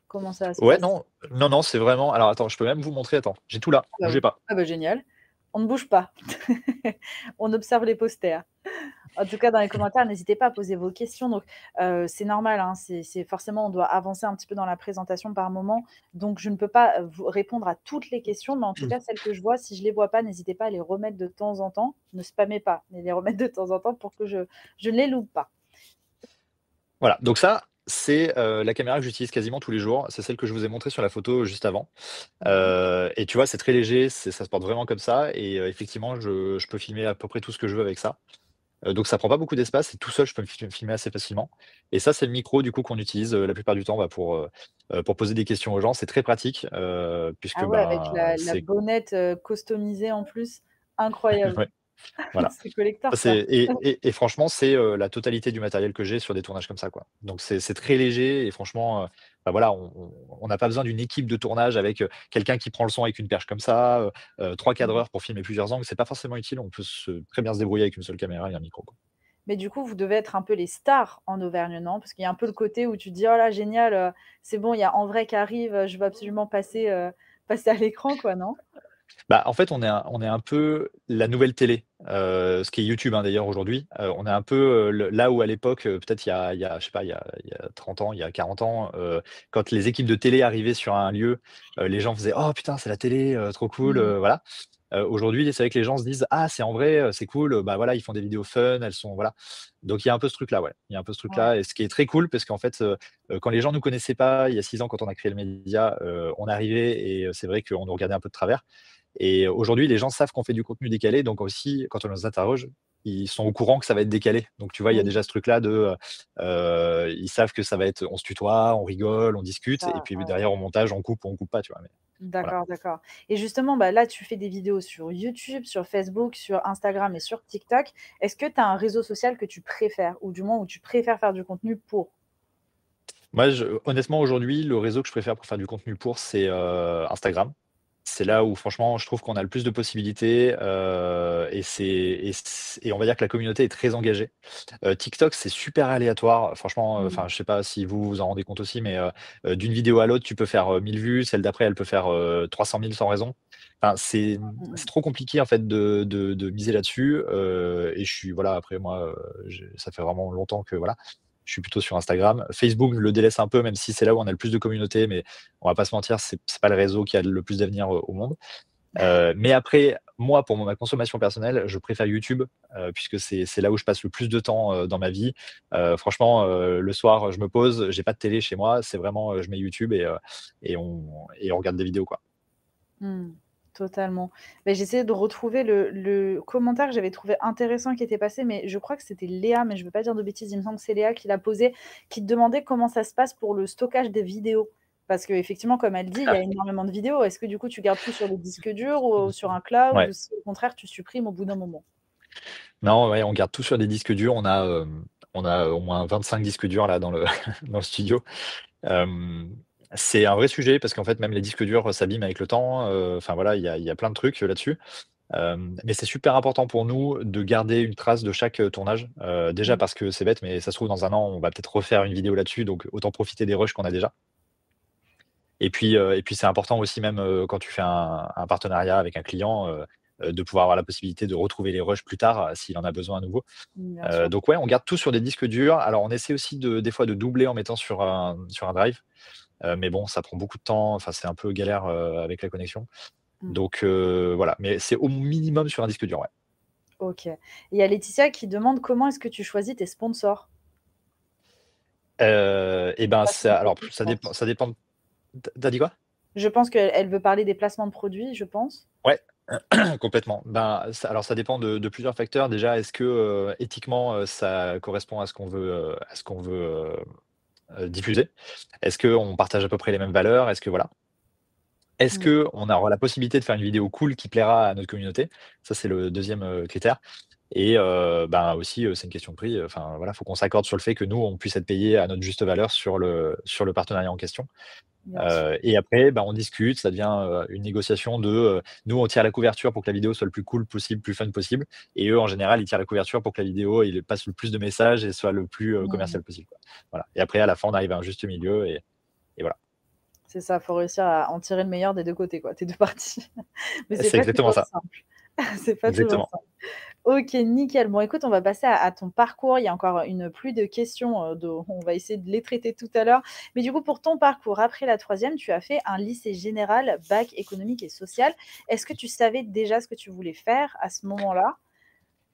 Comment ça se Ouais, passe? non, non, non, c'est vraiment alors attends, je peux même vous montrer, attends, j'ai tout là, Bah, bougez pas. ah bah, génial. On ne bouge pas. On observe les posters. En tout cas, dans les commentaires, n'hésitez pas à poser vos questions. Donc, c'est normal, hein, c'est forcément, on doit avancer un petit peu dans la présentation par moment. Donc, je ne peux pas vous répondre à toutes les questions, mais en tout cas, celles que je vois, si je les vois pas, n'hésitez pas à les remettre de temps en temps. Ne spammez pas, mais les remettre de temps en temps pour que je ne les loupe pas. Voilà, donc ça, c'est, la caméra que j'utilise quasiment tous les jours. C'est celle que je vous ai montrée sur la photo juste avant. Ouais. Et tu vois, c'est très léger, ça se porte vraiment comme ça et effectivement, je peux filmer à peu près tout ce que je veux avec ça. Donc ça prend pas beaucoup d'espace et tout seul, je peux me filmer assez facilement. Et ça, c'est le micro du coup qu'on utilise, la plupart du temps, bah, pour poser des questions aux gens. C'est très pratique, puisque, Ah ouais, avec ben, la c'est bonnette, customisée en plus, incroyable. ouais, voilà. C'est Ça, collector ça. et franchement, c'est, la totalité du matériel que j'ai sur des tournages comme ça, quoi. Donc c'est très léger et franchement, bah, voilà, on n'a pas besoin d'une équipe de tournage avec, quelqu'un qui prend le son avec une perche comme ça, 3 Mmh. cadreurs pour filmer plusieurs angles. C'est pas forcément utile, on peut très bien se débrouiller avec une seule caméra et un micro, quoi. Mais du coup, vous devez être un peu les stars en Auvergne, non? Parce qu'il y a un peu le côté où tu te dis: «Oh là génial, c'est bon, il y a En Vrai qui arrive, je veux absolument passer à l'écran», quoi, non? Bah, en fait, on est un peu la nouvelle télé, ce qui est YouTube, hein, d'ailleurs aujourd'hui. On est un peu, là où à l'époque, peut-être il y a je sais pas, il y a 30 ans, il y a 40 ans, quand les équipes de télé arrivaient sur un lieu, les gens faisaient: «Oh putain, c'est la télé, trop cool», Mmh. voilà. Aujourd'hui, c'est vrai que les gens se disent: «Ah, c'est en vrai, c'est cool», bah, voilà, ils font des vidéos fun, elles sont voilà. Donc il y a un peu ce truc-là, ouais. Il y a un peu ce Ouais. truc-là et ce qui est très cool parce qu'en fait, quand les gens nous connaissaient pas il y a 6 ans quand on a créé le média, on arrivait et c'est vrai qu'on nous regardait un peu de travers. Et aujourd'hui, les gens savent qu'on fait du contenu décalé, donc aussi, quand on les interroge, ils sont au courant que ça va être décalé. Donc tu vois, il y a Oui, déjà ce truc-là de, ils savent que ça va être on se tutoie, on rigole, on discute et ça, puis ouais. derrière au montage, on coupe pas, tu vois? Mais voilà. D'accord, d'accord. Et justement, bah, là, tu fais des vidéos sur YouTube, sur Facebook, sur Instagram et sur TikTok. Est-ce que tu as un réseau social que tu préfères? Ou du moins où tu préfères faire du contenu pour? Moi, honnêtement, aujourd'hui, le réseau que je préfère pour faire du contenu pour, c'est, Instagram. C'est là où franchement, je trouve qu'on a le plus de possibilités, et on va dire que la communauté est très engagée. TikTok, c'est super aléatoire. Franchement, Mmh. enfin, je sais pas si vous vous en rendez compte aussi, mais d'une vidéo à l'autre, tu peux faire, 1000 vues, celle d'après, elle peut faire, 300 000 sans raison. Enfin, Mmh c'est mh. trop compliqué en fait de miser là-dessus, et je suis voilà, après moi, ça fait vraiment longtemps que voilà. je suis plutôt sur Instagram. Facebook, je le délaisse un peu, même si c'est là où on a le plus de communauté, mais on va pas se mentir, c'est pas le réseau qui a le plus d'avenir au monde. Mais après, moi, pour ma consommation personnelle, je préfère YouTube, puisque c'est là où je passe le plus de temps, dans ma vie. Franchement, le soir, je me pose, j'ai pas de télé chez moi, c'est vraiment, je mets YouTube et on regarde des vidéos, quoi. Mmh. Totalement. Mais j'essayais de retrouver le commentaire que j'avais trouvé intéressant qui était passé, mais je crois que c'était Léa, mais je ne veux pas dire de bêtises, il me semble que c'est Léa qui l'a posé, qui te demandait comment ça se passe pour le stockage des vidéos. Parce qu'effectivement, comme elle dit, il y a énormément de vidéos. Est-ce que du coup, tu gardes tout sur le disque dur ou sur un cloud Ouais. ou si au contraire, tu supprimes au bout d'un moment? Non, ouais, on garde tout sur des disques durs. On a au moins 25 disques durs là dans le dans le studio. C'est un vrai sujet parce qu'en fait, même les disques durs s'abîment avec le temps, enfin voilà, il y a plein de trucs, là-dessus. Mais c'est super important pour nous de garder une trace de chaque, tournage. Déjà Mmh. parce que c'est bête, mais ça se trouve dans un an, on va peut-être refaire une vidéo là-dessus, donc autant profiter des rushs qu'on a déjà. Et puis c'est important aussi même, quand tu fais un partenariat avec un client, de pouvoir avoir la possibilité de retrouver les rushs plus tard, s'il en a besoin à nouveau. Bien sûr. Donc ouais, on garde tout sur des disques durs. Alors on essaie aussi des fois de doubler en mettant sur un drive, mais bon, ça prend beaucoup de temps, enfin c'est un peu galère, avec la connexion. Mmh. Donc voilà, mais c'est au minimum sur un disque dur, ouais. OK. Et il y a Laetitia qui demande comment est-ce que tu choisis tes sponsors? Et ben, Placement de alors produits, je ça dépend pense. ça dépend. Tu dit quoi? Je pense qu'elle veut parler des placements de produits, je pense. Ouais, complètement. Ben, ça dépend de plusieurs facteurs. Déjà, est-ce que, éthiquement, ça correspond à ce qu'on veut diffuser? Est-ce qu'on partage à peu près les mêmes valeurs? Est-ce que voilà. Est-ce Mmh. qu'on aura la possibilité de faire une vidéo cool qui plaira à notre communauté? Ça, c'est le deuxième critère. Et ben, aussi, c'est une question de prix, enfin voilà, faut qu'on s'accorde sur le fait que nous, on puisse être payé à notre juste valeur sur le partenariat en question. Bien sûr. Et après, bah, on discute, ça devient, une négociation nous, on tire la couverture pour que la vidéo soit le plus cool possible, plus fun possible, et eux, en général, ils tirent la couverture pour que la vidéo, il passe le plus de messages et soit le plus, Mmh. commercial possible, quoi. Voilà, et après à la fin, on arrive à un juste milieu et voilà. C'est ça, faut réussir à en tirer le meilleur des 2 côtés, quoi, des 2 parties. Mais c'est C'est pas exactement toujours ça, simple. C'est pas toujours exactement. simple. OK, nickel. Bon, écoute, on va passer à ton parcours. Il y a encore une pluie de questions, on va essayer de les traiter tout à l'heure. Mais du coup, pour ton parcours, après la troisième, tu as fait un lycée général, bac économique et social. Est-ce que tu savais déjà ce que tu voulais faire à ce moment-là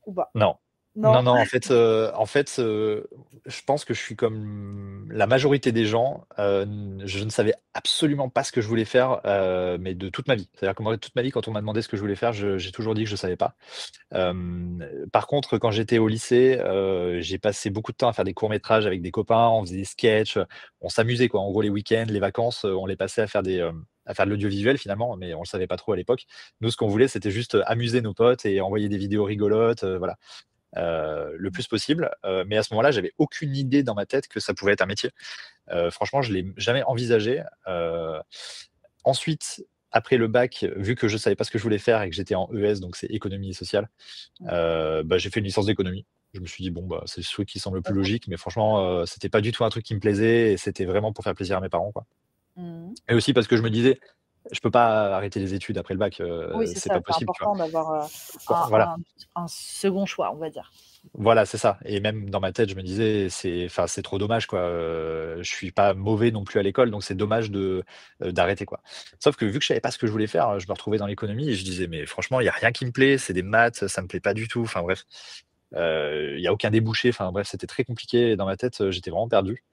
ou pas? Non. Non, Non? non, en fait, je pense que je suis comme la majorité des gens, je ne savais absolument pas ce que je voulais faire, mais de toute ma vie. C'est-à-dire que moi, toute ma vie, quand on m'a demandé ce que je voulais faire, j'ai toujours dit que je savais pas. Par contre, quand j'étais au lycée, j'ai passé beaucoup de temps à faire des courts-métrages avec des copains, on faisait des sketchs, on s'amusait quoi. En gros, les week-ends, les vacances, on les passait à faire de l'audiovisuel finalement, mais on le savait pas trop à l'époque. Nous, ce qu'on voulait, c'était juste, amuser nos potes et envoyer des vidéos rigolotes, voilà, le plus possible. Mais à ce moment-là, j'avais aucune idée dans ma tête que ça pouvait être un métier. Franchement, je l'ai jamais envisagé. Ensuite, après le bac, vu que je savais pas ce que je voulais faire et que j'étais en ES, donc c'est économie et sociale, bah, j'ai fait une licence d'économie. Je me suis dit: «Bon, bah, c'est le truc qui semble le plus logique», mais franchement, c'était pas du tout un truc qui me plaisait et c'était vraiment pour faire plaisir à mes parents, quoi. Mmh. Et aussi parce que je me disais: «Je peux pas arrêter les études après le bac, Oui, c'est c'est ça, pas c'est possible», tu vois? important d'avoir, Enfin, un voilà. second choix, on va dire. Voilà, c'est ça, et même dans ma tête, je me disais: «C'est trop dommage, quoi, je suis pas mauvais non plus à l'école, donc c'est dommage d'arrêter, quoi». Sauf que vu que je savais pas ce que je voulais faire, je me retrouvais dans l'économie et je disais: «Mais franchement, il y a rien qui me plaît, c'est des maths, ça me plaît pas du tout». Enfin bref, il y a aucun débouché, enfin bref, c'était très compliqué et dans ma tête, j'étais vraiment perdu,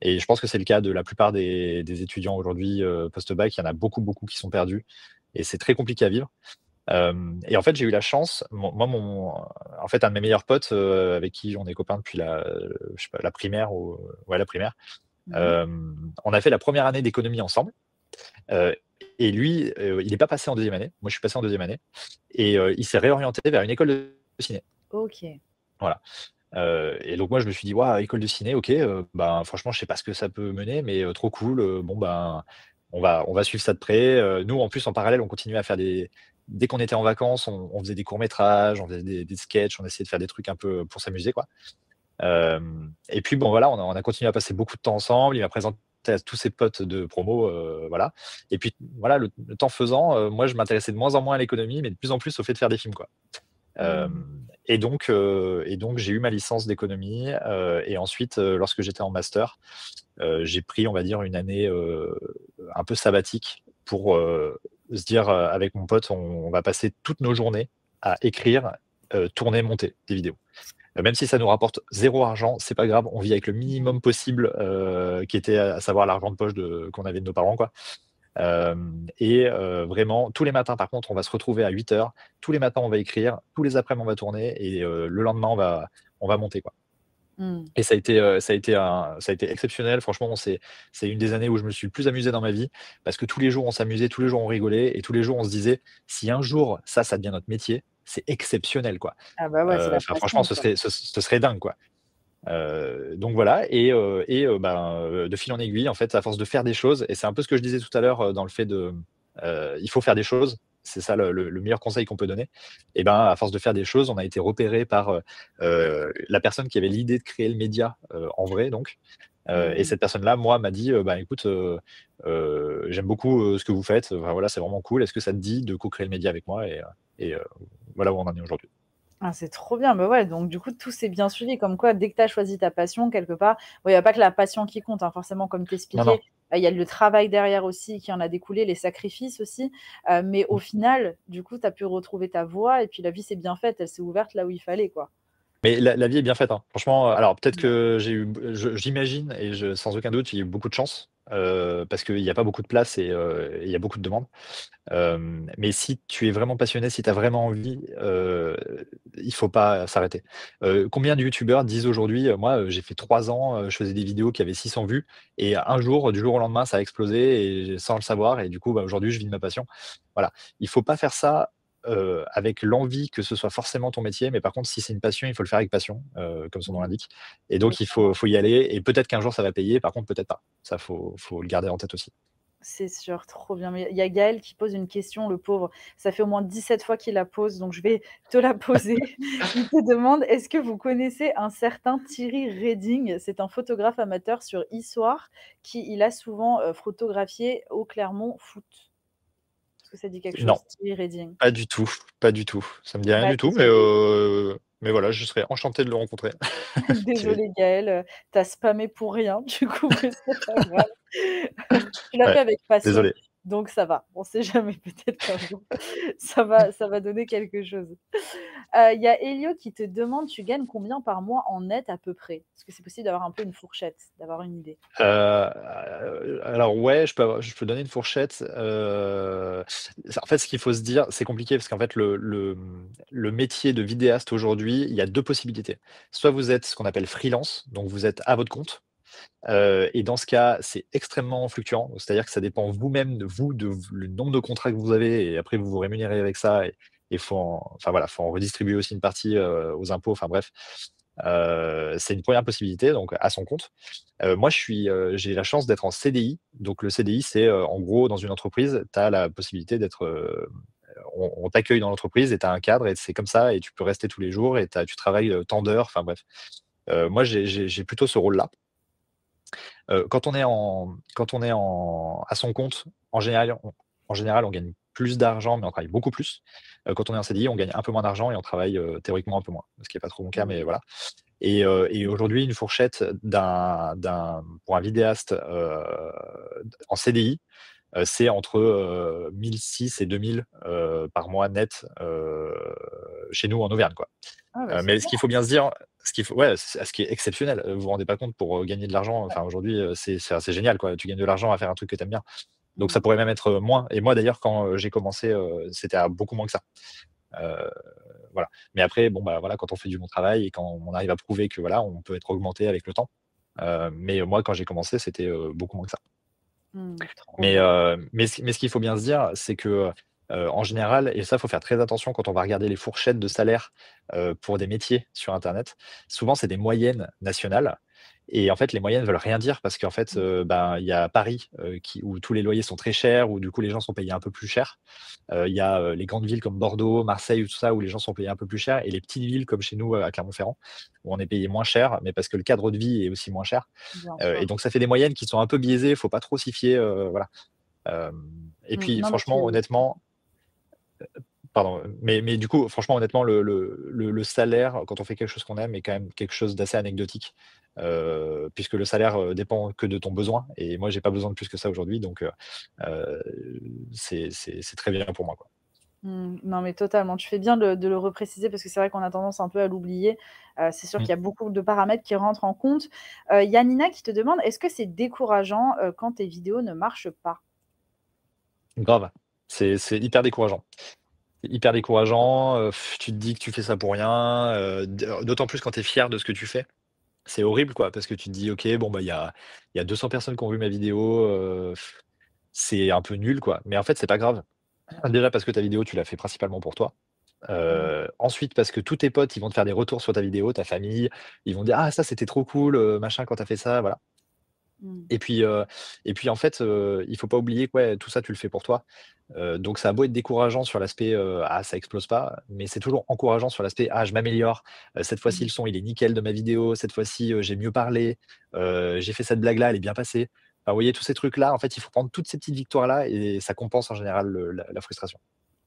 et je pense que c'est le cas de la plupart des étudiants aujourd'hui, post-bac. Il y en a beaucoup, beaucoup qui sont perdus et c'est très compliqué à vivre. Et en fait, j'ai eu la chance, en fait, un de mes meilleurs potes, avec qui on est copains depuis je sais pas, la primaire, ou ouais, la primaire, Mmh. on a fait la première année d'économie ensemble, heu et lui, il est pas passé en deuxième année. Moi, je suis passé en deuxième année et il s'est réorienté vers une école de ciné. OK. Voilà, et donc moi, je me suis dit: «Waouh, école de ciné, OK, ben, franchement, je sais pas ce que ça peut mener, mais trop cool, bon, ben, on va suivre ça de près». Nous, en plus, en parallèle, on continuait à faire dès qu'on était en vacances, on faisait des courts-métrages, on faisait des sketchs, on essayait de faire des trucs un peu pour s'amuser, quoi. Et puis bon, voilà, on a continué à passer beaucoup de temps ensemble. Il m'a présenté à tous ses potes de promo, voilà, et puis voilà, le temps faisant, moi, je m'intéressais de moins en moins à l'économie, mais de plus en plus au fait de faire des films, quoi. Mmh. Et donc j'ai eu ma licence d'économie, et ensuite, lorsque j'étais en master, j'ai pris, on va dire, une année un peu sabbatique pour se dire, avec mon pote, on va passer toutes nos journées à écrire, tourner, monter des vidéos. Même si ça nous rapporte zéro argent, c'est pas grave, on vit avec le minimum possible, qui était à savoir l'argent de poche qu'on avait de nos parents, quoi. Vraiment, tous les matins, par contre, on va se retrouver à 8 heures. Tous les matins, on va écrire. Tous les après-midi, on va tourner. Et le lendemain, on va monter, quoi. Mmh. Et ça a été exceptionnel. Franchement, c'est une des années où je me suis le plus amusé dans ma vie, parce que tous les jours, on s'amusait, tous les jours, on rigolait, et tous les jours, on se disait, si un jour, ça devient notre métier, c'est exceptionnel, quoi. Ah bah, ouais, c'est la Enfin, franchement, passion, ce quoi. serait, ce serait dingue, quoi. Donc voilà, de fil en aiguille, en fait, à force de faire des choses, et c'est un peu ce que je disais tout à l'heure, dans le fait de, il faut faire des choses, c'est ça le meilleur conseil qu'on peut donner. Et ben, à force de faire des choses, on a été repéré par la personne qui avait l'idée de créer le média, en vrai, donc. Et Mmh. cette personne-là, moi, m'a dit, bah écoute, j'aime beaucoup ce que vous faites, enfin, voilà, c'est vraiment cool, est-ce que ça te dit de co-créer le média avec moi? Et voilà où on en est aujourd'hui. Ah, c'est trop bien, bah, ouais, donc du coup, tout s'est bien suivi comme quoi dès que tu as choisi ta passion quelque part, bon, il y a pas que la passion qui compte, hein, forcément comme tu Non, non. expliquais, il y a le travail derrière aussi qui en a découlé, les sacrifices aussi, mais au final, du coup, tu as pu retrouver ta voie et puis la vie s'est bien faite, elle s'est ouverte là où il fallait, quoi. Mais la vie est bien faite, hein. Franchement, alors peut-être Ouais. que j'imagine, et sans aucun doute, il y a eu beaucoup de chance, parce qu'il y a pas beaucoup de place, et il y a beaucoup de demandes. Mais si tu es vraiment passionné, si tu as vraiment envie, il faut pas s'arrêter. Combien de youtubeurs disent aujourd'hui, moi, j'ai fait 3 ans, je faisais des vidéos qui avaient 600 vues, et un jour, du jour au lendemain, ça a explosé, et sans le savoir, et du coup, bah, aujourd'hui, je vis de ma passion. Voilà. Il faut pas faire ça, avec l'envie que ce soit forcément ton métier, mais par contre, si c'est une passion, il faut le faire avec passion, comme son nom Mmh. l'indique. Et Ouais, donc il clairement. faut y aller, et peut-être qu'un jour ça va payer, par contre peut-être pas. Ça, faut le garder en tête aussi. C'est sûr, trop bien. Mais il y a Gaël qui pose une question, le pauvre. Ça fait au moins 17 fois qu'il la pose, donc je vais te la poser. Il te demande: «Est-ce que vous connaissez un certain Thierry Reding?» C'est un photographe amateur sur Issoire qui il a souvent, photographié au Clermont Foot. Est-ce que ça dit quelque Non, chose, Thierry Reding? pas du tout, pas du tout. Ça me dit rien Bah, du tout, mais désolée. voilà, je serais enchanté de le rencontrer. Thierry. Désolée Gaël, tu as spammé pour rien, du coup, mais c'est pas grave. Tu l'as fait Ouais, avec passion, désolé. donc ça va. On sait jamais, peut-être qu'un jour ça va donner quelque chose. Il y a Elio qui te demande: «Tu gagnes combien par mois en net à peu près?» Est-ce que c'est possible d'avoir un peu une fourchette, d'avoir une idée? Alors ouais, je peux donner une fourchette. En fait, ce qu'il faut se dire, c'est compliqué parce qu'en fait, le métier de vidéaste aujourd'hui, il y a 2 possibilités. Soit vous êtes ce qu'on appelle freelance, donc vous êtes à votre compte. Et dans ce cas, c'est extrêmement fluctuant. C'est-à-dire que ça dépend vous-même de le nombre de contrats que vous avez, et après vous vous rémunérez avec ça, et faut en redistribuer aussi une partie, aux impôts, enfin bref. C'est une première possibilité, donc à son compte. Moi, j'ai la chance d'être en CDI. Donc le CDI, c'est, en gros, dans une entreprise, tu as la possibilité d'être, on t'accueille dans l'entreprise, et tu as un cadre, et c'est comme ça, et tu peux rester tous les jours, et tu travailles, tant d'heures, enfin bref. Moi, j'ai plutôt ce rôle-là. Quand on est à son compte, en général, on gagne plus d'argent, mais on travaille beaucoup plus. Quand on est en CDI, on gagne un peu moins d'argent, et on travaille, théoriquement un peu moins, ce qui est pas trop mon cas, mais Mmh. voilà. Et aujourd'hui, une fourchette pour un vidéaste, en CDI, c'est entre, 1 600 et 2 000 par mois net, chez nous en Auvergne, quoi. Ah bah, c'est Mais ce bien. qu'il faut bien se dire, ouais, ce qui est exceptionnel, vous vous rendez pas compte, pour, gagner de l'argent, Ouais. enfin aujourd'hui, c'est assez génial, quoi. Tu gagnes de l'argent à faire un truc que tu aimes bien. Donc ça Mmh. pourrait même être, moins, et moi d'ailleurs quand, j'ai commencé, c'était à beaucoup moins que ça. Heu, voilà. Mais après, bon, bah, voilà, quand on fait du bon travail et quand on arrive à prouver que, voilà, on peut être augmenté avec le temps. Mais moi, quand j'ai commencé, c'était, beaucoup moins que ça. Mmh. Trop Mais, bien. ce qu'il faut bien se dire, c'est que, en général, et ça, faut faire très attention quand on va regarder les fourchettes de salaire, pour des métiers sur internet. Souvent, c'est des moyennes nationales, et en fait, les moyennes veulent rien dire, parce qu'en fait, Mmh. ben, il y a Paris, où tous les loyers sont très chers, où du coup les gens sont payés un peu plus cher. Il y a, les grandes villes comme Bordeaux, Marseille ou tout ça, où les gens sont payés un peu plus cher, et les petites villes comme chez nous, à Clermont-Ferrand, où on est payé moins cher, mais parce que le cadre de vie est aussi moins cher. Bien Et sûr. donc ça fait des moyennes qui sont un peu biaisées, faut pas trop s'y fier, voilà. Et Mmh. puis Non, mais franchement, honnêtement, Pardon, mais du coup, franchement, honnêtement, le salaire, quand on fait quelque chose qu'on aime, est quand même quelque chose d'assez anecdotique, puisque le salaire, dépend que de ton besoin et moi, j'ai pas besoin de plus que ça aujourd'hui donc heu, c'est très bien pour moi, quoi. Non, mais totalement. Tu fais bien de le repréciser parce que c'est vrai qu'on a tendance un peu à l'oublier. C'est sûr Mmh. qu'il y a beaucoup de paramètres qui rentrent en compte. Il y a Nina qui te demande: «Est-ce que c'est décourageant, quand tes vidéos ne marchent pas?» Grave, c'est hyper décourageant. C'est hyper décourageant, tu te dis que tu fais ça pour rien, d'autant plus quand tu es fier de ce que tu fais. C'est horrible, quoi, parce que tu te dis: «OK, bon, bah, il y a 200 personnes qui ont vu ma vidéo, c'est un peu nul, quoi». Mais en fait, c'est pas grave. Déjà parce que ta vidéo, tu l'as fait principalement pour toi. Mmh. Ensuite parce que tous tes potes, ils vont te faire des retours sur ta vidéo, ta famille, ils vont dire: «Ah ça, c'était trop cool, machin, quand tu as fait ça», voilà. Mmh. Et puis, en fait, il faut pas oublier que, ouais, tout ça, tu le fais pour toi. Donc ça a beau être décourageant sur l'aspect, «Ah, ça explose pas», mais c'est toujours encourageant sur l'aspect: «Ah, je m'améliore, cette fois-ci, Mmh. le son, il est nickel de ma vidéo. Cette fois-ci, j'ai mieux parlé, j'ai fait cette blague-là, elle est bien passée». Enfin, vous voyez, tous ces trucs-là, en fait, il faut prendre toutes ces petites victoires-là et ça compense en général la frustration.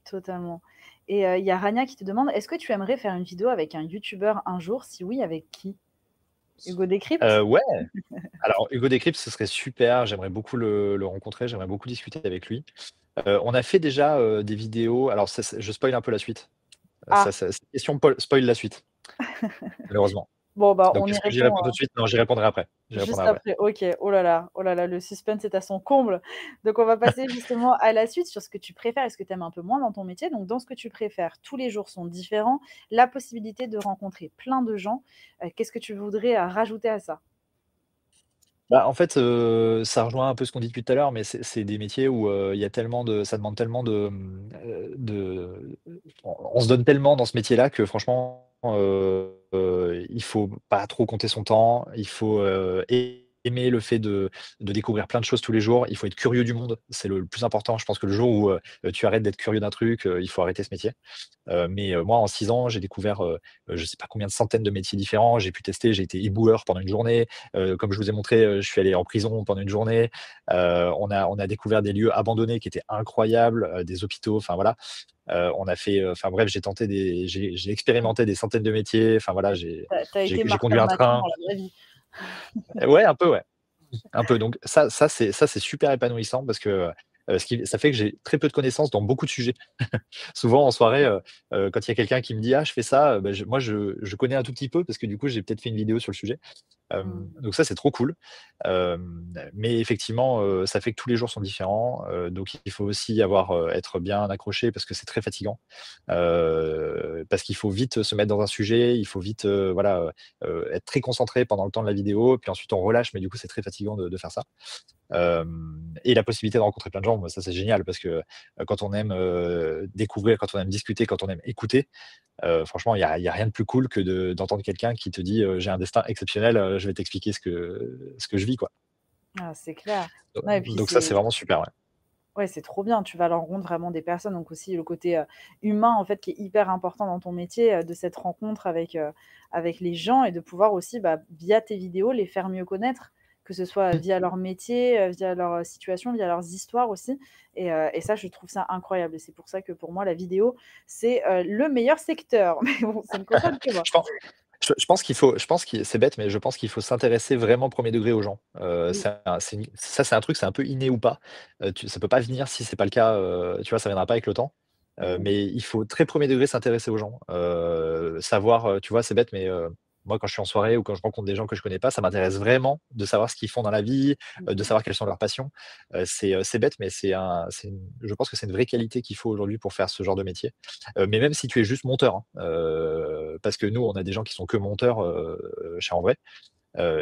Totalement. Et il y a Rania qui te demande: «Est-ce que tu aimerais faire une vidéo avec un youtubeur un jour? Si oui, avec qui?» Hugo Décrypte? Ouais, alors Hugo Décrypte, ce serait super, j'aimerais beaucoup le rencontrer, j'aimerais beaucoup discuter avec lui. On a fait déjà, des vidéos alors ça je spoil un peu la suite. Ça Ah! ça cette question spoil la suite, malheureusement. Bon, bah, Donc on y est-ce que j'y répond, réponds tout de suite? Non, j'y répondrai après. J'y répondrai juste après. après. OK. Oh là là, le suspense est à son comble. Donc on va passer justement à la suite sur ce que tu préfères et ce que tu aimes un peu moins dans ton métier. Donc dans ce que tu préfères, tous les jours sont différents, la possibilité de rencontrer plein de gens. Qu'est-ce que tu voudrais, rajouter à ça? Bah, en fait, ça rejoint un peu ce qu'on dit depuis tout à l'heure, mais c'est des métiers où, il y a tellement de ça demande tellement de on se donne tellement dans ce métier-là que franchement, il faut pas trop compter son temps. Il faut, aimer le fait de découvrir plein de choses tous les jours. Il faut être curieux du monde, c'est le plus important. Je pense que le jour où, tu arrêtes d'être curieux d'un truc, il faut arrêter ce métier. Mais moi, en 6 ans, j'ai découvert, je sais pas combien de centaines de métiers différents. J'ai pu tester, j'ai été éboueur pendant une journée. Comme je vous ai montré, je suis allé en prison pendant une journée. On a découvert des lieux abandonnés qui étaient incroyables, des hôpitaux, enfin voilà. On a fait, enfin bref, j'ai expérimenté des centaines de métiers. Enfin voilà, Tu as été j'ai conduit Marcel un Machine train. dans la vraie vie. Ouais, un peu, ouais. Un peu, donc ça c'est super épanouissant parce que, ça fait que j'ai très peu de connaissances dans beaucoup de sujets. Souvent en soirée, quand il y a quelqu'un qui me dit: «Ah je fais ça», bah, moi je connais un tout petit peu parce que du coup j'ai peut-être fait une vidéo sur le sujet. Mmh. Donc ça c'est trop cool. Mais effectivement, ça fait que tous les jours sont différents, donc il faut aussi être bien accroché parce que c'est très fatigant. Parce qu'il faut vite se mettre dans un sujet, il faut vite, voilà, être très concentré pendant le temps de la vidéo, puis ensuite on relâche, mais du coup c'est très fatigant de faire ça. Et la possibilité de rencontrer plein de gens, moi ça c'est génial parce que, quand on aime, découvrir, quand on aime discuter, quand on aime écouter, franchement il y a rien de plus cool que d'entendre quelqu'un qui te dit, «J'ai un destin exceptionnel, je vais t'expliquer ce que je vis», quoi. Ah, c'est clair. Do Non et puis donc ça c'est vraiment super, ouais. ouais, c'est trop bien. Tu vas à la rencontre vraiment des personnes, donc aussi le côté, humain, en fait, qui est hyper important dans ton métier, de cette rencontre avec les gens et de pouvoir aussi, bah, via tes vidéos, les faire mieux connaître. Que ce soit Mmh. via leur métier, via leur, situation, via leurs histoires aussi et ça, je trouve ça incroyable et c'est pour ça que pour moi, la vidéo, c'est, le meilleur secteur. Mais bon, ça ne concerne que moi. Je pense je pense qu'il c'est bête, mais je pense qu'il faut s'intéresser vraiment premier degré aux gens. Oui. C'est un truc, c'est un peu inné ou pas. Ça peut pas venir si c'est pas le cas, tu vois? Ça viendra pas avec le temps. Mmh. Mais il faut très premier degré s'intéresser aux gens. Savoir, tu vois? C'est bête, mais moi quand je suis en soirée ou quand je rencontre des gens que je connais pas, ça m'intéresse vraiment de savoir ce qu'ils font dans la vie, Mmh de mh. savoir quelles sont leurs passions. C'est bête, mais je pense que c'est une vraie qualité qu'il faut aujourd'hui pour faire ce genre de métier. Mais même si tu es juste monteur, hein, parce que nous, on a des gens qui sont que monteurs, chez En Vrai,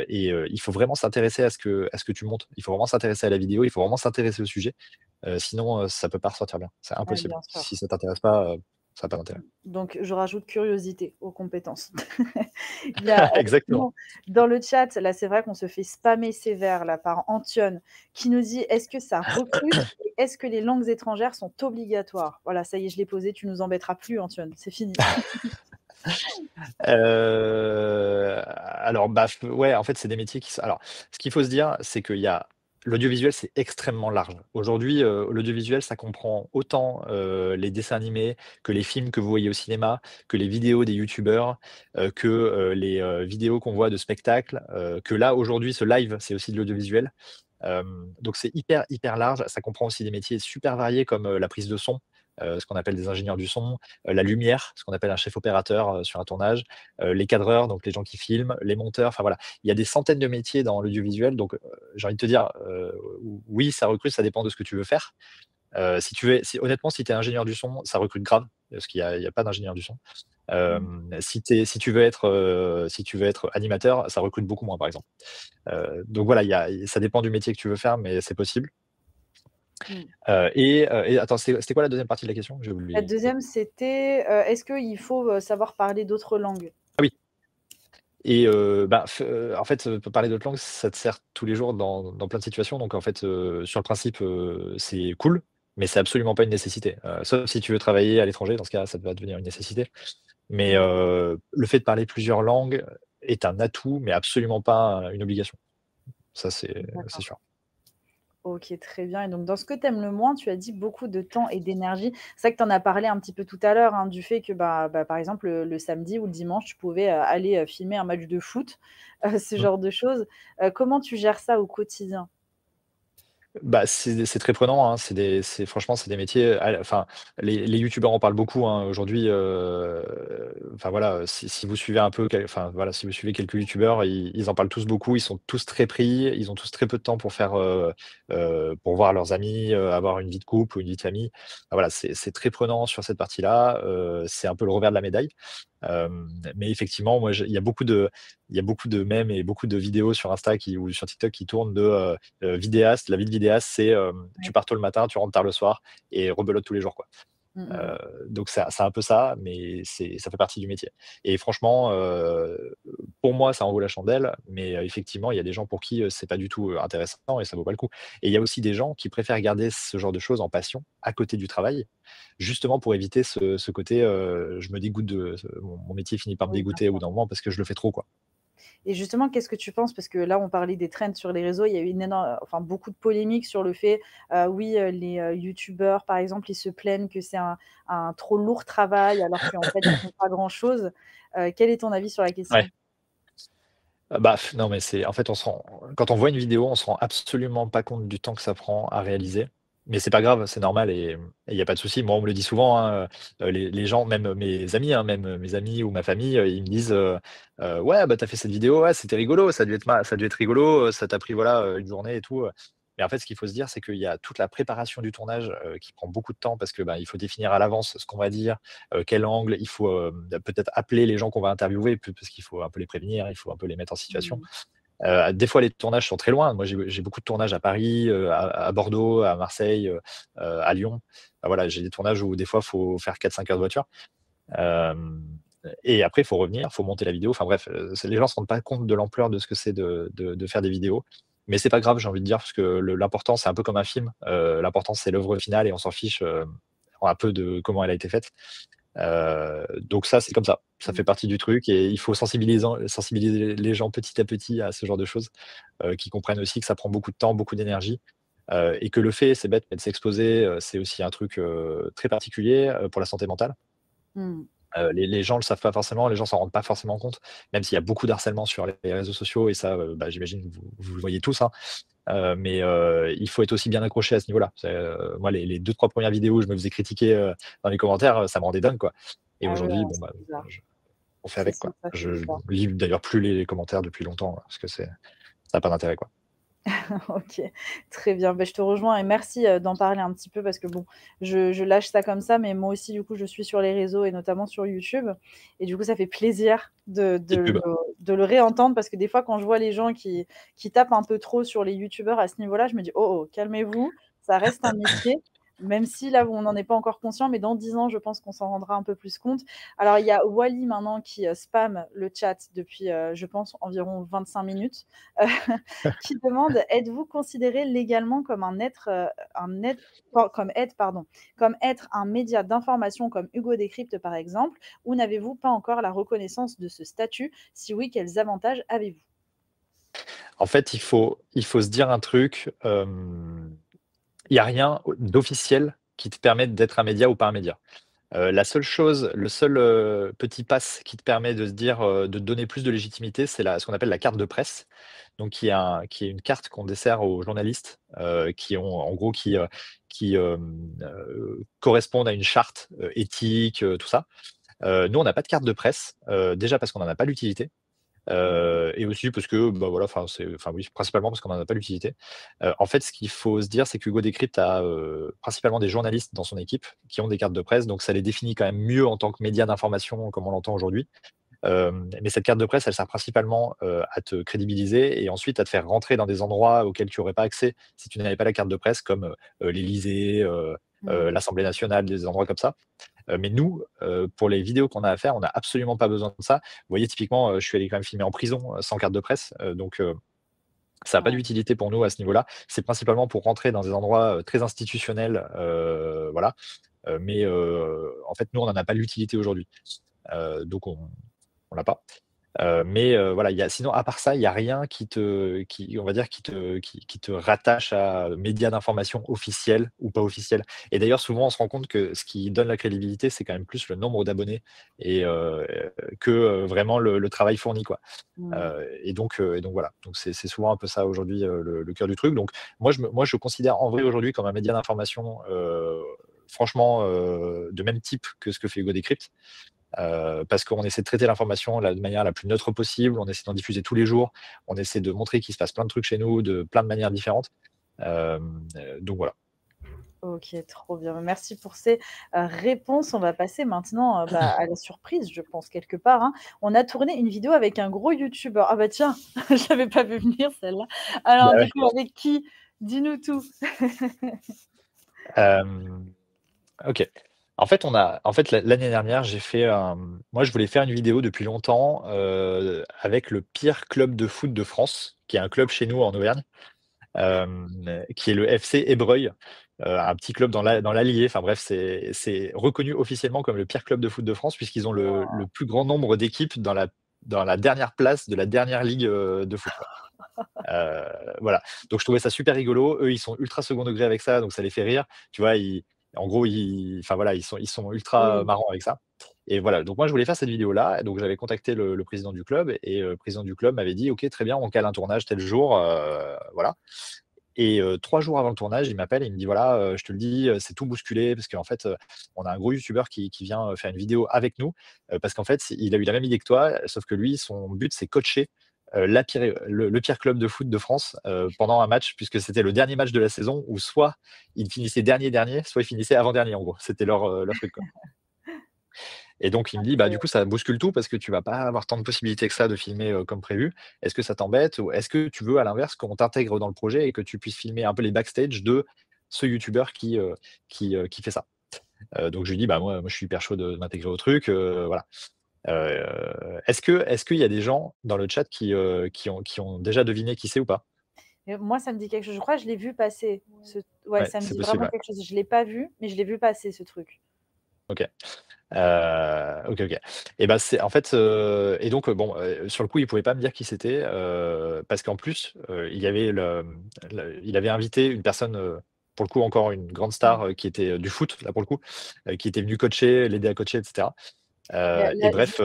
il faut vraiment s'intéresser à ce que tu montes. Il faut vraiment s'intéresser à la vidéo, il faut vraiment s'intéresser au sujet, sinon, ça peut pas ressortir bien. C'est Ouais, impossible. bien Si sûr. ça t'intéresse pas, ça a pas d'intérêt. Donc je rajoute curiosité aux compétences. Il y a, Exactement. sinon dans le chat, là, c'est vrai qu'on se fait spammer sévère là par Antione qui nous dit: «Est-ce que ça recrute et est-ce que les langues étrangères sont obligatoires?» Voilà, ça y est, je l'ai posé, tu nous embêteras plus Antione, c'est fini. Alors, bah, ouais, en fait, c'est des métiers qui s alors, ce qu'il faut se dire, c'est qu'il y a l'audiovisuel, c'est extrêmement large. Aujourd'hui, l'audiovisuel, ça comprend autant, les dessins animés que les films que vous voyez au cinéma, que les vidéos des youtubeurs, que, les, vidéos qu'on voit de spectacles, que là, aujourd'hui, ce live, c'est aussi de l'audiovisuel. Donc c'est hyper, hyper large. Ça comprend aussi des métiers super variés comme, la prise de son, ce qu'on appelle des ingénieurs du son, la lumière, ce qu'on appelle un chef opérateur, sur un tournage, les cadreurs, donc les gens qui filment, les monteurs, enfin voilà. Il y a des centaines de métiers dans l'audiovisuel, donc j'ai envie de te dire, oui, ça recrute, ça dépend de ce que tu veux faire. Si honnêtement, si tu es ingénieur du son, ça recrute grave, parce qu'il y a pas d'ingénieur du son. Mmh. Si tu veux être animateur, ça recrute beaucoup moins, par exemple. Donc voilà, ça dépend du métier que tu veux faire, mais c'est possible. Mmh. Et attends, c'était quoi la deuxième partie de la question? J'ai La oublié. deuxième, c'était, est-ce qu'il faut, savoir parler d'autres langues? Ah oui. Et bah, en fait, parler d'autres langues, ça te sert tous les jours dans plein de situations. Donc en fait, sur le principe, c'est cool, mais c'est absolument pas une nécessité. Sauf si tu veux travailler à l'étranger, dans ce cas, ça va devenir une nécessité. Mais Mmh. le fait de parler plusieurs langues est un atout, mais absolument pas une obligation. Ça, c'est D'accord. sûr. OK, très bien et donc dans ce que tu aimes le moins, tu as dit beaucoup de temps et d'énergie. C'est vrai que tu en as parlé un petit peu tout à l'heure, hein, du fait que, par exemple, le samedi ou le dimanche, tu pouvais, aller, filmer un match de foot, ce Mmh. genre de choses. Comment tu gères ça au quotidien? Bah, c'est très prenant, hein. C'est franchement, c'est des métiers enfin, les youtubeurs en parlent beaucoup, hein, aujourd'hui, enfin voilà, si vous suivez un peu enfin voilà, si vous suivez quelques youtubeurs, ils en parlent tous beaucoup. Ils sont tous très pris, ils ont tous très peu de temps pour faire, pour voir leurs amis, avoir une vie de couple ou une vie de famille. Voilà, c'est très prenant sur cette partie-là, c'est un peu le revers de la médaille. Mais effectivement, moi, il y a beaucoup de mèmes et beaucoup de vidéos sur Insta ou sur TikTok qui tournent de, vidéaste. La vie de vidéaste, c'est, tu Ouais. pars tôt le matin, tu rentres tard le soir et rebelote tous les jours, quoi. Mmh mh, mmh. Donc c'est un peu ça, mais ça fait partie du métier. Et franchement, pour moi, ça en vaut la chandelle, mais effectivement, il y a des gens pour qui, c'est pas du tout, intéressant et ça vaut pas le coup. Et il y a aussi des gens qui préfèrent garder ce genre de choses en passion, à côté du travail, justement pour éviter ce côté, je me dégoûte de mon métier finit par me Oui, bien dégoûter au bout sûr. d'un moment parce que je le fais trop, quoi. Et justement, qu'est-ce que tu penses? Parce que là, on parlait des trends sur les réseaux, il y a eu enfin beaucoup de polémiques sur le fait, oui, les, youtubeurs, par exemple, ils se plaignent que c'est un trop lourd travail alors qu'en fait, ils font pas grand-chose. Quel est ton avis sur la Ouais. question? Bah, non, mais c'est en fait, quand on voit une vidéo, on se rend absolument pas compte du temps que ça prend à réaliser. Mais c'est pas grave, c'est normal et il y a pas de souci. Moi, on me le dit souvent, hein, les gens, même mes amis, hein, même mes amis ou ma famille, ils me disent, «Ouais, bah, tu as fait cette vidéo, ouais, c'était rigolo, ça a dû être rigolo, ça t'a pris, voilà, une journée et tout». Mais en fait, ce qu'il faut se dire, c'est qu'il y a toute la préparation du tournage, qui prend beaucoup de temps parce que, bah, il faut définir à l'avance ce qu'on va dire, quel angle, il faut, peut-être appeler les gens qu'on va interviewer parce qu'il faut un peu les prévenir, il faut un peu les mettre en situation. Mmh. Des fois, les tournages sont très loin. Moi, j'ai beaucoup de tournages à Paris, à Bordeaux, à Marseille, à Lyon. Bah, voilà, j'ai des tournages où des fois, il faut faire 4-5 heures de voiture. Hem Et après, il faut revenir, il faut monter la vidéo. Enfin bref, les gens ne se rendent pas compte de l'ampleur de ce que c'est de faire des vidéos. Mais c'est pas grave, j'ai envie de dire, parce que l'important, c'est un peu comme un film. L'important, c'est l'œuvre finale et on s'en fiche, un peu de comment elle a été faite. Donc ça, c'est comme ça. Ça fait Mmh. partie du truc et il faut sensibiliser les gens petit à petit à ce genre de choses, qu'ils comprennent aussi que ça prend beaucoup de temps, beaucoup d'énergie, et que le fait, c'est bête, mais de s'exposer, c'est aussi un truc, très particulier, pour la santé mentale. Mmh. Les gens le savent pas forcément, les gens s'en rendent pas forcément compte, même s'il y a beaucoup d'harcèlement sur les réseaux sociaux et ça, bah, j'imagine vous le voyez tous, hein. Mais il faut être aussi bien accroché à ce niveau-là. Moi les 2-3 premières vidéos où je me faisais critiquer, dans les commentaires, ça me rendait dingue, quoi. Et Ah ouais, aujourd'hui, bon, c'est bah, bizarre. je on fait avec, C'est quoi. ça, c'est Je bizarre. lis d'ailleurs plus les commentaires depuis longtemps, parce que ça a pas d'intérêt, quoi. OK, très bien. Beh, je te rejoins et merci, d'en parler un petit peu parce que bon, je lâche ça comme ça, mais moi aussi, du coup, je suis sur les réseaux et notamment sur YouTube et du coup, ça fait plaisir Petite pub. de le réentendre parce que des fois, quand je vois les gens qui tapent un peu trop sur les youtubeurs à ce niveau-là, je me dis: «Oh, oh, calmez-vous, ça reste un métier». Même si là, on n'en est pas encore conscient, mais dans 10 ans, je pense qu'on s'en rendra un peu plus compte. Alors, il y a Wally maintenant qui, spamme le chat depuis, je pense environ 25 minutes. Qui demande: «Êtes-vous considéré légalement comme un être comme être pardon, comme être un média d'information comme Hugo Décrypte par exemple, ou n'avez-vous pas encore la reconnaissance de ce statut? Si oui, quels avantages avez-vous?» En fait, il faut se dire un truc, il y a rien d'officiel qui te permette d'être un média ou pas un média. La seule chose, le seul, petit pass qui te permet de se dire, de te donner plus de légitimité, c'est ce qu'on appelle la carte de presse. Donc qui est une carte qu'on dessert aux journalistes, qui ont en gros correspondent à une charte, éthique, tout ça. Nous, on n'a pas de carte de presse, déjà parce qu'on n'en a pas l'utilité. Et aussi parce que, bah, voilà, enfin oui, principalement parce qu'on n'en a pas l'utilité. En fait, ce qu'il faut se dire, c'est qu'Hugo Décrypte a, principalement des journalistes dans son équipe qui ont des cartes de presse, donc ça les définit quand même mieux en tant que média d'information comme on l'entend aujourd'hui. Mais cette carte de presse, elle sert principalement, à te crédibiliser et ensuite à te faire rentrer dans des endroits auxquels tu n'aurais pas accès si tu n'avais pas la carte de presse comme, l'Élysée, Mmh. l'Assemblée nationale, des endroits comme ça. Mais nous, pour les vidéos qu'on a à faire, on n'a absolument pas besoin de ça. Vous voyez, typiquement, je suis allé quand même filmer en prison, sans carte de presse, donc ça a pas Ouais. d'utilité pour nous à ce niveau-là. C'est principalement pour rentrer dans des endroits, très institutionnels, voilà, mais en fait, nous, on n'en a pas l'utilité aujourd'hui. Donc on l'a pas. Mais voilà, sinon à part ça, il y a rien on va dire qui te rattache à médias d'information officiels ou pas officiels. Et d'ailleurs, souvent, on se rend compte que ce qui donne la crédibilité, c'est quand même plus le nombre d'abonnés et que, vraiment le travail fourni, quoi. Mmh. Et donc voilà. Donc c'est souvent un peu ça aujourd'hui, le cœur du truc. Donc moi je considère en vrai aujourd'hui comme un média d'information, franchement, de même type que ce que fait Hugo Décrypte. Parce qu'on essaie de traiter l'information de manière la plus neutre possible, on essaie d'en diffuser tous les jours, on essaie de montrer qu'il se passe plein de trucs chez nous, de plein de manières différentes. Donc voilà. OK, trop bien. Merci pour ces, réponses. On va passer maintenant, à la surprise, je pense, quelque part, hein. On a tourné une vidéo avec un gros youtubeur. Ah bah tiens, je l'avais pas vu venir celle-là. Bah Alors du ouais. coup, avec qui? Dis-nous tout. Hem, OK. En fait, l'année dernière, moi, je voulais faire une vidéo depuis longtemps, avec le pire club de foot de France, qui est un club chez nous en Auvergne. Qui est le FC Ébreuil, un petit club dans l'Allier. Enfin bref, c'est reconnu officiellement comme le pire club de foot de France puisqu'ils ont le plus grand nombre d'équipes dans la dernière place de la dernière ligue, de foot, quoi. Heu, voilà. Donc je trouvais ça super rigolo. Eux, ils sont ultra second degré avec ça, donc ça les fait rire. Tu vois? En gros, enfin voilà, ils sont ultra Oui. marrants avec ça et voilà, donc moi je voulais faire cette vidéo-là, donc j'avais contacté le président du club et le président du club m'avait dit: «OK, très bien, on cale un tournage tel jour», voilà. Et 3 jours avant le tournage, il m'appelle et il me dit: «Voilà, je te le dis, c'est tout bousculé parce qu'en fait, on a un gros youtubeur qui vient, faire une vidéo avec nous». Parce qu'en fait, il a eu la même idée que toi, sauf que lui, son but, c'est coacher, le pire club de foot de France, pendant un match, puisque c'était le dernier match de la saison où soit il finissait dernier, soit il finissait avant-dernier, en gros. C'était leur truc, quoi. Et donc il me dit: «Bah, du coup, ça bouscule tout parce que tu vas pas avoir tant de possibilités que ça de filmer, comme prévu. Est-ce que ça t'embête ou est-ce que tu veux à l'inverse qu'on t'intègre dans le projet et que tu puisses filmer un peu les backstage de ce youtubeur qui fait ça?» Donc je lui dis: «Bah, moi je suis hyper chaud de m'intégrer au truc, voilà». Est-ce qu'il y a des gens dans le chat qui ont déjà deviné qui c'est ou pas? Et moi, ça me dit quelque chose. Je crois que je l'ai vu passer ouais, Ouais, ça me c'est dit possible, vraiment ouais. quelque chose. Je l'ai pas vu, mais je l'ai vu passer ce truc. OK. OK, OK. Et bah, c'est en fait, et donc, bon, sur le coup, il pouvait pas me dire qui c'était, parce qu'en plus, il y avait il avait invité une personne, pour le coup, encore une grande Mmh. star, qui était, du foot, là, pour le coup, qui était venue coacher, l'aider à coacher et cetera. Et Là, bref, juste,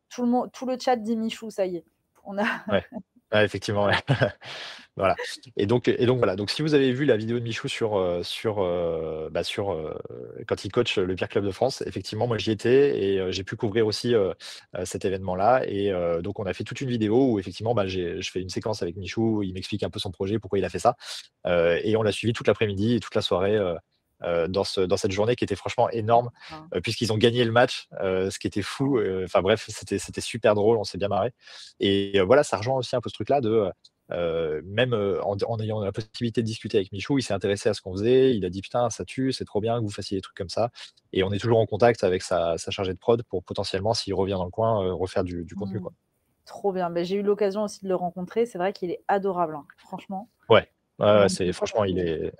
tout le chat dit Michou, ça y est. On a ouais. Ouais, effectivement, ouais. Voilà. Et donc voilà, donc si vous avez vu la vidéo de Michou quand il coach le pire club de France, effectivement, moi j'y étais et j'ai pu couvrir aussi, cet événement-là et donc on a fait toute une vidéo où effectivement, bah, je fais une séquence avec Michou, il m'explique un peu son projet, pourquoi il a fait ça, et on l'a suivi toute l'après-midi et toute la soirée, dans cette journée qui était franchement énorme, enfin, puisqu'ils ont gagné le match, ce qui était fou, enfin bref, c'était super drôle, on s'est bien marré et voilà, ça rejoint aussi un peu ce truc-là de, même, en ayant la possibilité de discuter avec Michou, il s'est intéressé à ce qu'on faisait. Il a dit: «Putain, ça tue, c'est trop bien que vous fassiez des trucs comme ça» et on est toujours en contact avec sa chargée de prod pour potentiellement, s'il revient dans le coin, refaire du contenu, mmh, quoi. trop bien. J'ai eu l'occasion aussi de le rencontrer. C'est vrai qu'il est adorable, hein, franchement. Ouais, ouais, ouais, Donc c'est ça franchement, fait il plaisir.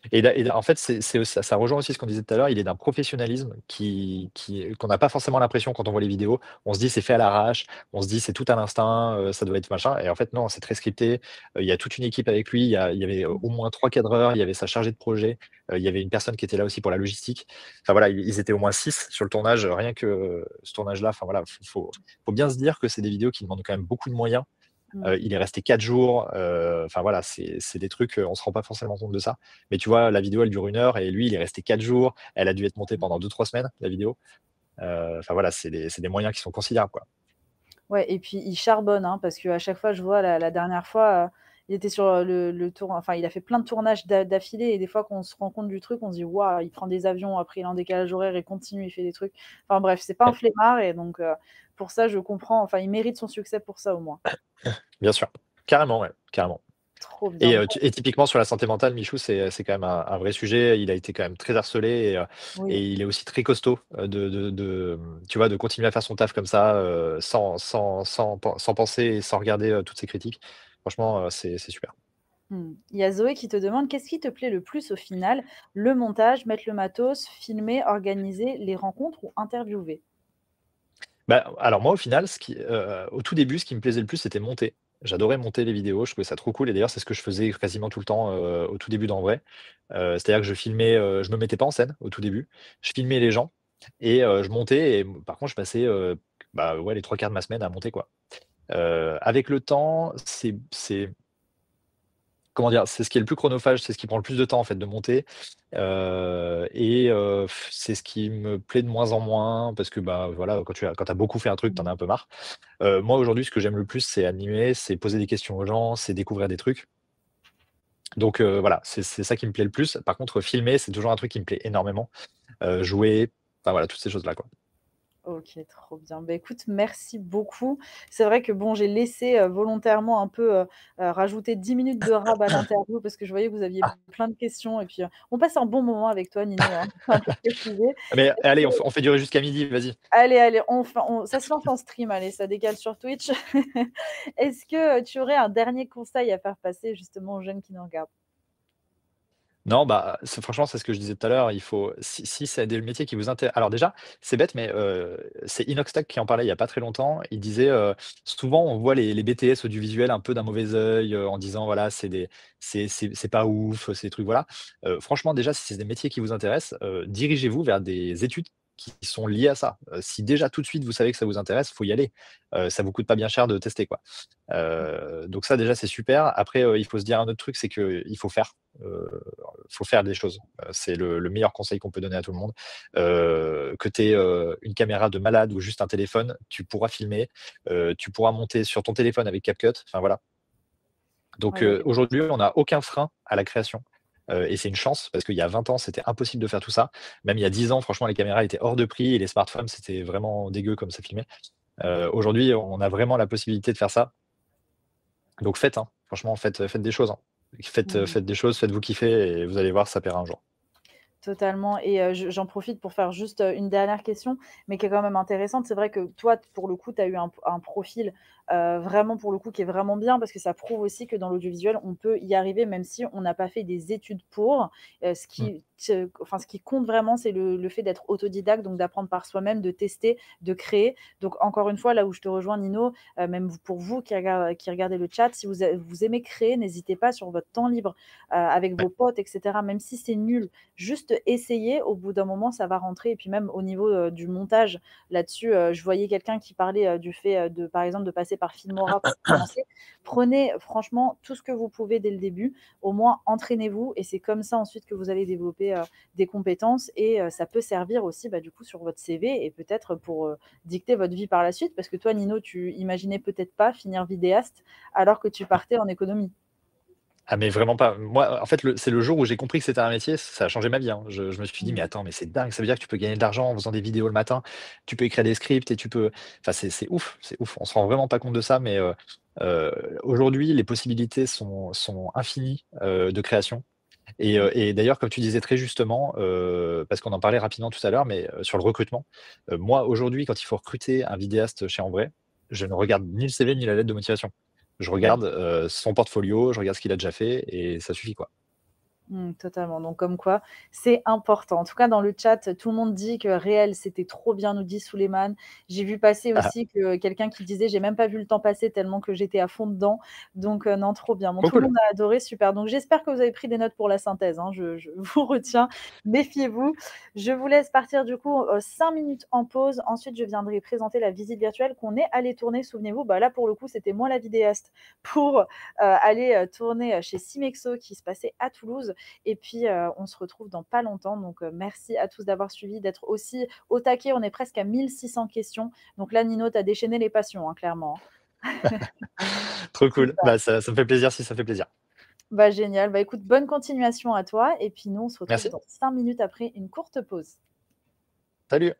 est En fait, ça rejoint aussi ce qu'on disait tout à l'heure. Il est d'un professionnalisme qu'on n'a pas forcément l'impression quand on voit les vidéos. On se dit c'est fait à l'arrache, on se dit c'est tout à l'instinct, ça doit être machin. Et en fait, non, c'est très scripté. Il y a toute une équipe avec lui. Il y avait au moins 3 cadreurs, il y avait sa chargée de projet, il y avait une personne qui était là aussi pour la logistique. Enfin voilà, ils étaient au moins 6 sur le tournage, rien que ce tournage-là. Enfin voilà, faut bien se dire que c'est des vidéos qui demandent quand même beaucoup de moyens. Mmh. Il est resté 4 jours. Enfin voilà, c'est des trucs, on se rend pas forcément compte de ça. Mais tu vois, la vidéo, elle dure 1 heure et lui, il est resté 4 jours. Elle a dû être montée pendant 2-3 semaines, la vidéo. Enfin voilà, c'est des moyens qui sont considérables, quoi. Ouais et puis il charbonne, hein, parce qu'à chaque fois je vois la dernière fois, il était sur, le tour enfin il a fait plein de tournages d'affilée et des fois qu'on se rend compte du truc, on se dit: «Waouh, il prend des avions, après il est en décalage horaire, il continue, il fait des trucs». Enfin bref, c'est pas un Ouais, flemmard et donc pour ça je comprends, enfin il mérite son succès pour ça au moins. bien sûr. Carrément, ouais, carrément. Trop Et, bien. typiquement sur la santé mentale, Michou, c'est quand même un vrai sujet. Il a été quand même très harcelé et Oui. il est aussi très costaud, tu vois, de continuer à faire son taf comme ça, sans penser et sans regarder, toutes ces critiques. Franchement, c'est super. Mmh. Il y a Zoé qui te demande: «Qu'est-ce qui te plaît le plus au final? Le montage, mettre le matos, filmer, organiser les rencontres ou interviewer?» Bah, alors moi, au final, au tout début, ce qui me plaisait le plus, c'était monter. J'adorais monter les vidéos, je trouvais ça trop cool et d'ailleurs, c'est ce que je faisais quasiment tout le temps, au tout début d'En Vrai. C'est-à-dire que je filmais, je me mettais pas en scène au tout début. Je filmais les gens et je montais et par contre, je passais, bah, ouais, les 3 quarts de ma semaine à monter, quoi. Avec le temps, c'est comment dire? C'est ce qui est le plus chronophage, c'est ce qui prend le plus de temps, en fait, de monter, c'est ce qui me plaît de moins en moins parce que, bah, voilà, quand tu as beaucoup fait un truc, tu en as Mmh. un peu marre. Moi, aujourd'hui, ce que j'aime le plus, c'est animer, c'est poser des questions aux gens, c'est découvrir des trucs. Donc voilà, c'est ça qui me plaît le plus. Par contre, filmer, c'est toujours un truc qui me plaît énormément. Jouer, enfin voilà, toutes ces choses-là, quoi. OK, trop bien. Bah, écoute, merci beaucoup. C'est vrai que bon, j'ai laissé, volontairement un peu, rajouter 10 minutes de rab à l'interview parce que je voyais que vous aviez Ah! plein de questions et puis, on passe un bon moment avec toi Nino, hein, faut quand même le préciser. Mais Est-ce allez, que on fait durer jusqu'à midi, vas-y. allez, ça se lance en stream, allez, ça décale sur Twitch. Est-ce que, tu aurais un dernier conseil à faire passer justement aux jeunes qui nous regardent? Non, bah, franchement, c'est ce que je disais tout à l'heure, il faut si c'est des métiers qui vous intéressent. Alors déjà, c'est bête, mais c'est Inoxtag qui en parlait il y a pas très longtemps. Il disait, souvent on voit les BTS audiovisuels un peu d'un mauvais œil, en disant voilà, c'est pas ouf, ces trucs, voilà. Franchement, déjà, si c'est des métiers qui vous intéressent, dirigez-vous vers des études qui sont liées à ça. Si déjà tout de suite vous savez que ça vous intéresse, faut y aller. Ça vous coûte pas bien cher de tester, quoi. Donc ça déjà, c'est super. Après, il faut se dire un autre truc, c'est qu'il faut faire. Heu, faut faire des choses. C'est le meilleur conseil qu'on peut donner à tout le monde. Que tu aies, une caméra de malade ou juste un téléphone, tu pourras filmer, tu pourras monter sur ton téléphone avec CapCut, enfin voilà. Donc Oui, aujourd'hui, effectivement. on n'a aucun frein à la création, et c'est une chance parce qu'il y a 20 ans, c'était impossible de faire tout ça. Même il y a 10 ans, franchement, les caméras étaient hors de prix et les smartphones, c'était vraiment dégueu comme ça filmait. Aujourd'hui, on a vraiment la possibilité de faire ça. Donc faites, hein, franchement, faites des choses, hein. Mmh. Faites des choses, faites-vous kiffer et vous allez voir, ça paiera un jour. Totalement et j'en profite pour faire juste, une dernière question, mais qui est quand même intéressante. C'est vrai que toi, pour le coup, tu as eu un profil, vraiment pour le coup qui est vraiment bien parce que ça prouve aussi que dans l'audiovisuel, on peut y arriver même si on n'a pas fait des études pour. Mmh. Ce qui compte vraiment, c'est le fait d'être autodidacte, donc d'apprendre par soi-même, de tester, de créer. Donc encore une fois, là où je te rejoins Nino, même pour vous qui regardez le chat, si vous aimez créer, n'hésitez pas sur votre temps libre, avec Ouais. vos potes et cetera, même si c'est nul, juste essayer, au bout d'un moment, ça va rentrer et puis même au niveau, du montage, là-dessus, je voyais quelqu'un qui parlait, du fait, de par exemple, de passer par Filmora pour commencer. Prenez franchement tout ce que vous pouvez dès le début, au moins entraînez-vous et c'est comme ça ensuite que vous allez développer, des compétences et ça peut servir aussi, bah, du coup sur votre CV et peut-être pour, dicter votre vie par la suite. Parce que toi Nino, tu imaginais peut-être pas finir vidéaste alors que tu partais en économie? Ah mais vraiment pas. Moi, en fait, c'est le jour où j'ai compris que c'était un métier, ça a changé ma vie, hein. Je me suis dit: «Mais Mmh. attends, mais c'est dingue, ça veut dire que tu peux gagner de l'argent en faisant des vidéos le matin, tu peux écrire des scripts et tu peux» enfin, c'est ouf, c'est ouf. On se rend vraiment pas compte de ça, mais aujourd'hui, les possibilités sont infinies, de création Mmh. et d'ailleurs, comme tu disais très justement, parce qu'on en parlait rapidement tout à l'heure, mais sur le recrutement, moi, aujourd'hui, quand il faut recruter un vidéaste chez En Vrai, je ne regarde ni le CV ni la lettre de motivation. Je Mmh. regarde, son portfolio, je regarde ce qu'il a déjà fait et ça suffit, quoi. Totalement, donc comme quoi, c'est important. En tout cas, dans le chat, tout le monde dit que Réel, c'était trop bien, nous dit Souleymane. J'ai vu passer aussi que quelqu'un qui disait: «J'ai même pas vu le temps passer tellement que j'étais à fond dedans». Donc non, trop bien. Bon, Trop tout le cool. monde a adoré, super. Donc j'espère que vous avez pris des notes pour la synthèse, hein, je vous retiens, méfiez-vous. Je vous laisse partir du coup, 5 minutes en pause. Ensuite, je viendrai présenter la visite virtuelle qu'on est allé tourner. Souvenez-vous, bah, là, pour le coup, c'était moi la vidéaste pour, aller, tourner, chez Simexo qui se passait à Toulouse. Et puis, on se retrouve dans pas longtemps. Donc, merci à tous d'avoir suivi, d'être aussi au taquet. On est presque à 1 600 questions. Donc là, Nino, tu as déchaîné les passions, hein, clairement. Trop cool. Super. Bah, ça me fait plaisir si ça fait plaisir. Bah, génial. Bah, écoute, bonne continuation à toi. Et puis nous, on se retrouve Merci. dans 5 minutes après une courte pause. Salut.